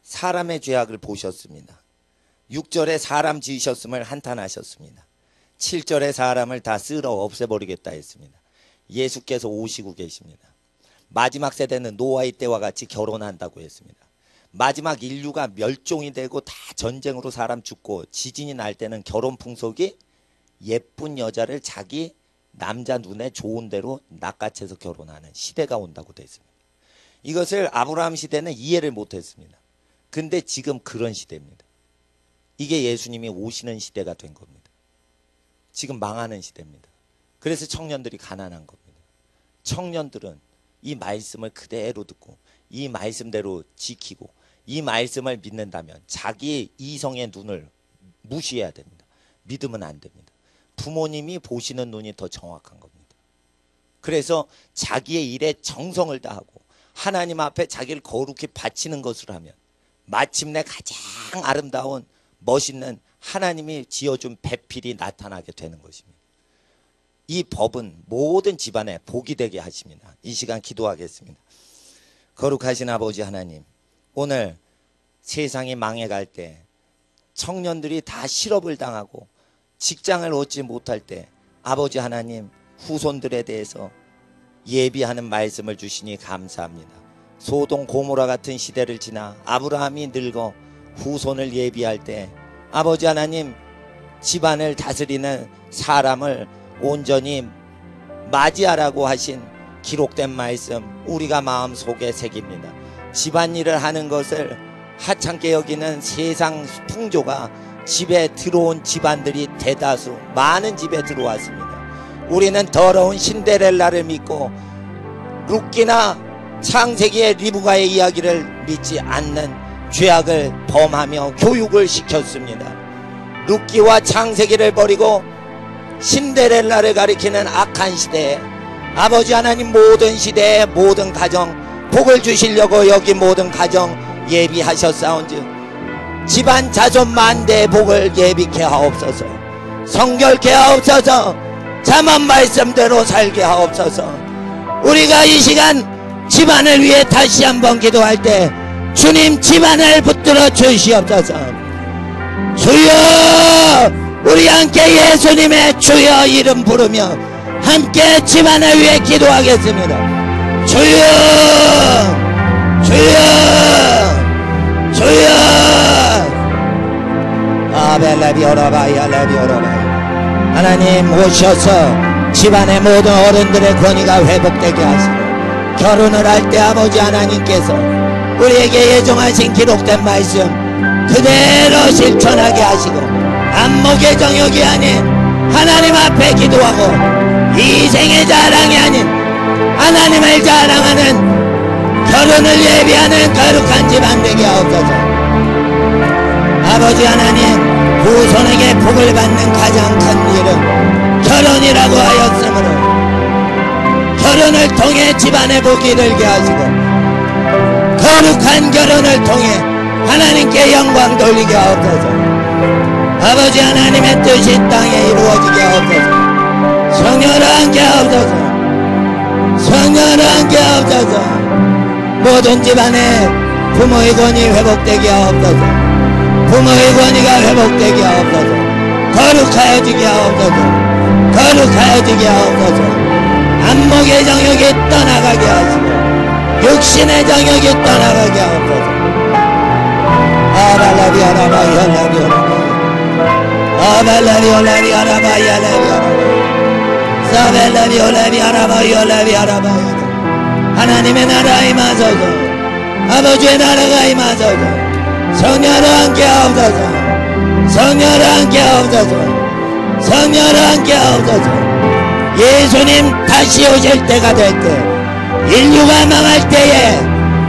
사람의 죄악을 보셨습니다. 6절에 사람 지으셨음을 한탄하셨습니다. 7절에 사람을 다 쓸어 없애버리겠다 했습니다. 예수께서 오시고 계십니다. 마지막 세대는 노아의 때와 같이 결혼한다고 했습니다. 마지막 인류가 멸종이 되고 다 전쟁으로 사람 죽고 지진이 날 때는 결혼 풍속이 예쁜 여자를 자기 남자 눈에 좋은 대로 낚아채서 결혼하는 시대가 온다고 되어 있습니다. 이것을 아브라함 시대는 이해를 못했습니다. 근데 지금 그런 시대입니다. 이게 예수님이 오시는 시대가 된 겁니다. 지금 망하는 시대입니다. 그래서 청년들이 가난한 겁니다. 청년들은 이 말씀을 그대로 듣고 이 말씀대로 지키고 이 말씀을 믿는다면 자기의 이성의 눈을 무시해야 됩니다. 믿으면 안 됩니다. 부모님이 보시는 눈이 더 정확한 겁니다. 그래서 자기의 일에 정성을 다하고 하나님 앞에 자기를 거룩히 바치는 것을 하면 마침내 가장 아름다운 멋있는 하나님이 지어준 배필이 나타나게 되는 것입니다. 이 법은 모든 집안에 복이 되게 하십니다. 이 시간 기도하겠습니다. 거룩하신 아버지 하나님, 오늘 세상이 망해갈 때 청년들이 다 실업을 당하고 직장을 얻지 못할 때 아버지 하나님 후손들에 대해서 예비하는 말씀을 주시니 감사합니다. 소돔 고모라 같은 시대를 지나 아브라함이 늙어 후손을 예비할 때 아버지 하나님 집안을 다스리는 사람을 온전히 맞이하라고 하신 기록된 말씀 우리가 마음속에 새깁니다. 집안일을 하는 것을 하찮게 여기는 세상 풍조가 집에 들어온 집안들이 대다수 많은 집에 들어왔습니다. 우리는 더러운 신데렐라를 믿고 룻기나 창세기의 리브가의 이야기를 믿지 않는 죄악을 범하며 교육을 시켰습니다. 룻기와 창세기를 버리고 신데렐라를 가리키는 악한 시대에 아버지 하나님 모든 시대에 모든 가정 복을 주시려고 여기 모든 가정 예비하셨사온즉 집안 자손 만대의 복을 예비케 하옵소서. 성결케 하옵소서. 잠언 말씀대로 살게 하옵소서. 우리가 이 시간 집안을 위해 다시 한번 기도할 때 주님 집안을 붙들어 주시옵소서. 주여, 우리 함께 예수님의 주여 이름 부르며 함께 집안을 위해 기도하겠습니다. 주여, 주여, 주여. 하나님 오셔서 집안의 모든 어른들의 권위가 회복되게 하시고 결혼을 할 때 아버지 하나님께서 우리에게 예정하신 기록된 말씀 그대로 실천하게 하시고 안목의 정욕이 아닌 하나님 앞에 기도하고 이생의 자랑이 아닌 하나님을 자랑하는 결혼을 예비하는 거룩한 집안 되게 하옵소서. 아버지 하나님 후손에게 복을 받는 가장 큰 일은 결혼이라고 하였으므로 결혼을 통해 집안에 복이 들게 하시고 거룩한 결혼을 통해 하나님께 영광 돌리게 하옵소서. 아버지 하나님의 뜻이 땅에 이루어지게 하옵소서. 성령을 함께 하옵소서. 성령을 함께 하옵소서. 모든 집안에 부모의 권위 회복되게 하옵소서. 부모의 권위가 회복되게 하옵소서. 거룩하여지게 하옵소서. 거룩하여지게 하옵소서. 안목의 정욕이 떠나가게 하시고 육신의 정욕이 떠나가게 하옵소서. 아발라비 아라바 야라비 아라바 아발라비 올라비 아라바 야라비 아라바 사벨라비 올라비 아라바 야라비 아라바 하나님의 나라 임하소서. 아버지의 나라가 임하소서. 성령을 함께 하옵소서. 성령을 함께 하옵소서. 성령을 함께 하옵소서. 예수님 다시 오실 때가 될 때 인류가 망할 때에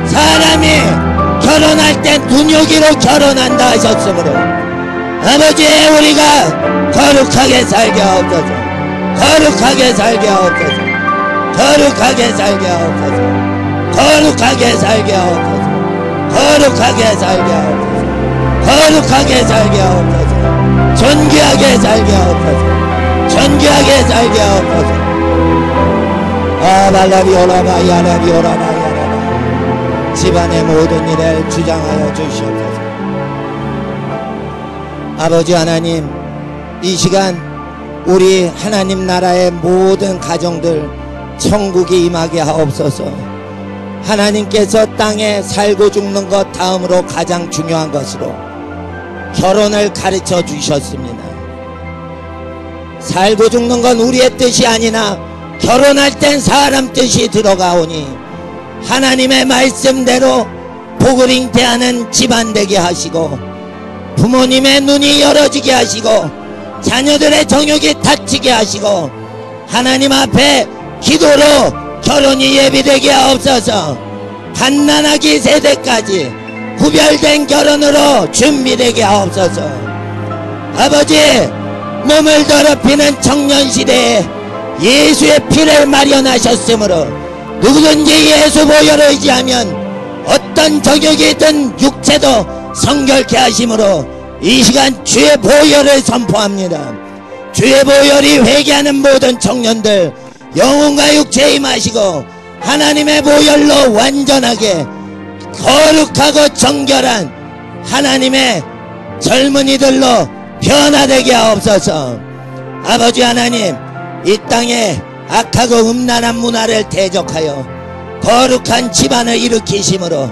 사람이 결혼할 때 눈요기로 결혼한다 하셨으므로 아버지 우리가 거룩하게 살게 하옵소서. 거룩하게 살게 하옵소서. 거룩하게 살게 하옵소서. 거룩하게 살게 하옵소서. 거룩하게 살게 하옵소서. 거룩하게 살게 하옵소서. 존귀하게 살게 하옵소서. 존귀하게 살게 하옵소서. 아발라비 오라바 야라비 오라바 야라바 집안의 모든 일을 주장하여 주시옵소서. 아버지 하나님 이 시간 우리 하나님 나라의 모든 가정들 천국이 임하게 하옵소서. 하나님께서 땅에 살고 죽는 것 다음으로 가장 중요한 것으로 결혼을 가르쳐 주셨습니다. 살고 죽는 건 우리의 뜻이 아니나 결혼할 땐 사람 뜻이 들어가오니 하나님의 말씀대로 복을 잉태하는 집안 되게 하시고 부모님의 눈이 열어지게 하시고 자녀들의 정욕이 닫히게 하시고 하나님 앞에 기도로 결혼이 예비되게 하옵소서. 갓난아기 세대까지 구별된 결혼으로 준비되게 하옵소서. 아버지, 몸을 더럽히는 청년시대에 예수의 피를 마련하셨으므로 누구든지 예수 보혈을 의지하면 어떤 정욕이든 육체도 성결케 하심으로 이 시간 주의 보혈을 선포합니다. 주의 보혈이 회개하는 모든 청년들 영혼과 육체에 임하시고 하나님의 보혈로 완전하게 거룩하고 정결한 하나님의 젊은이들로 변화되게 하옵소서. 아버지 하나님, 이 땅에 악하고 음란한 문화를 대적하여 거룩한 집안을 일으키심으로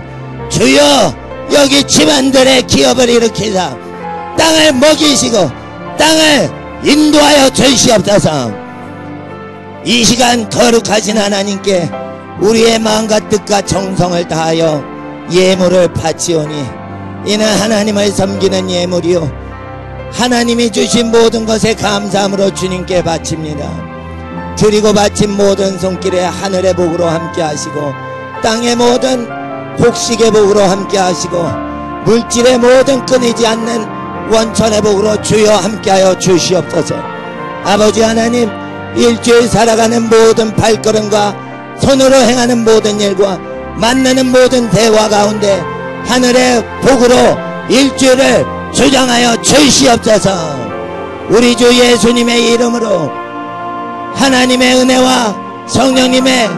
주여 여기 집안들의 기업을 일으키사 땅을 먹이시고 땅을 인도하여 주시옵소서. 이 시간 거룩하신 하나님께 우리의 마음과 뜻과 정성을 다하여 예물을 바치오니 이는 하나님을 섬기는 예물이요 하나님이 주신 모든 것에 감사함으로 주님께 바칩니다. 드리고 바친 모든 손길에 하늘의 복으로 함께 하시고 땅의 모든 곡식의 복으로 함께 하시고 물질의 모든 끊이지 않는 원천의 복으로 주여 함께하여 주시옵소서. 아버지 하나님, 일주일 살아가는 모든 발걸음과 손으로 행하는 모든 일과 만나는 모든 대화 가운데 하늘의 복으로 일주일을 주장하여 주시옵소서. 우리 주 예수님의 이름으로 하나님의 은혜와 성령님의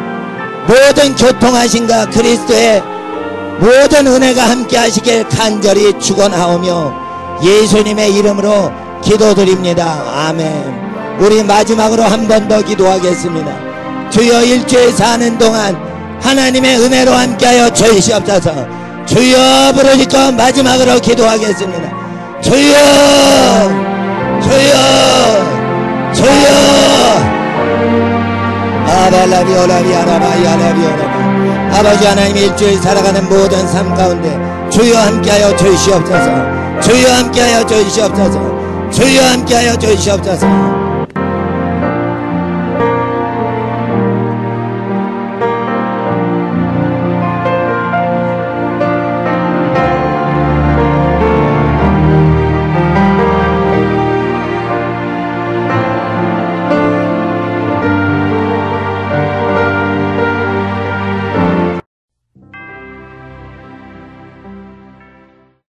모든 교통하심과 그리스도의 모든 은혜가 함께 하시길 간절히 축원하오며 예수님의 이름으로 기도드립니다. 아멘. 우리 마지막으로 한 번 더 기도하겠습니다. 주여, 일주일 사는 동안 하나님의 은혜로 함께하여 주시옵소서. 주여 부르짖고 마지막으로 기도하겠습니다. 주여, 주여, 주여. 아버지 하나님, 일주일 살아가는 모든 삶 가운데 주여 함께하여 주시옵소서. 주여 함께하여 주시옵소서. 주여 함께하여 주시옵소서.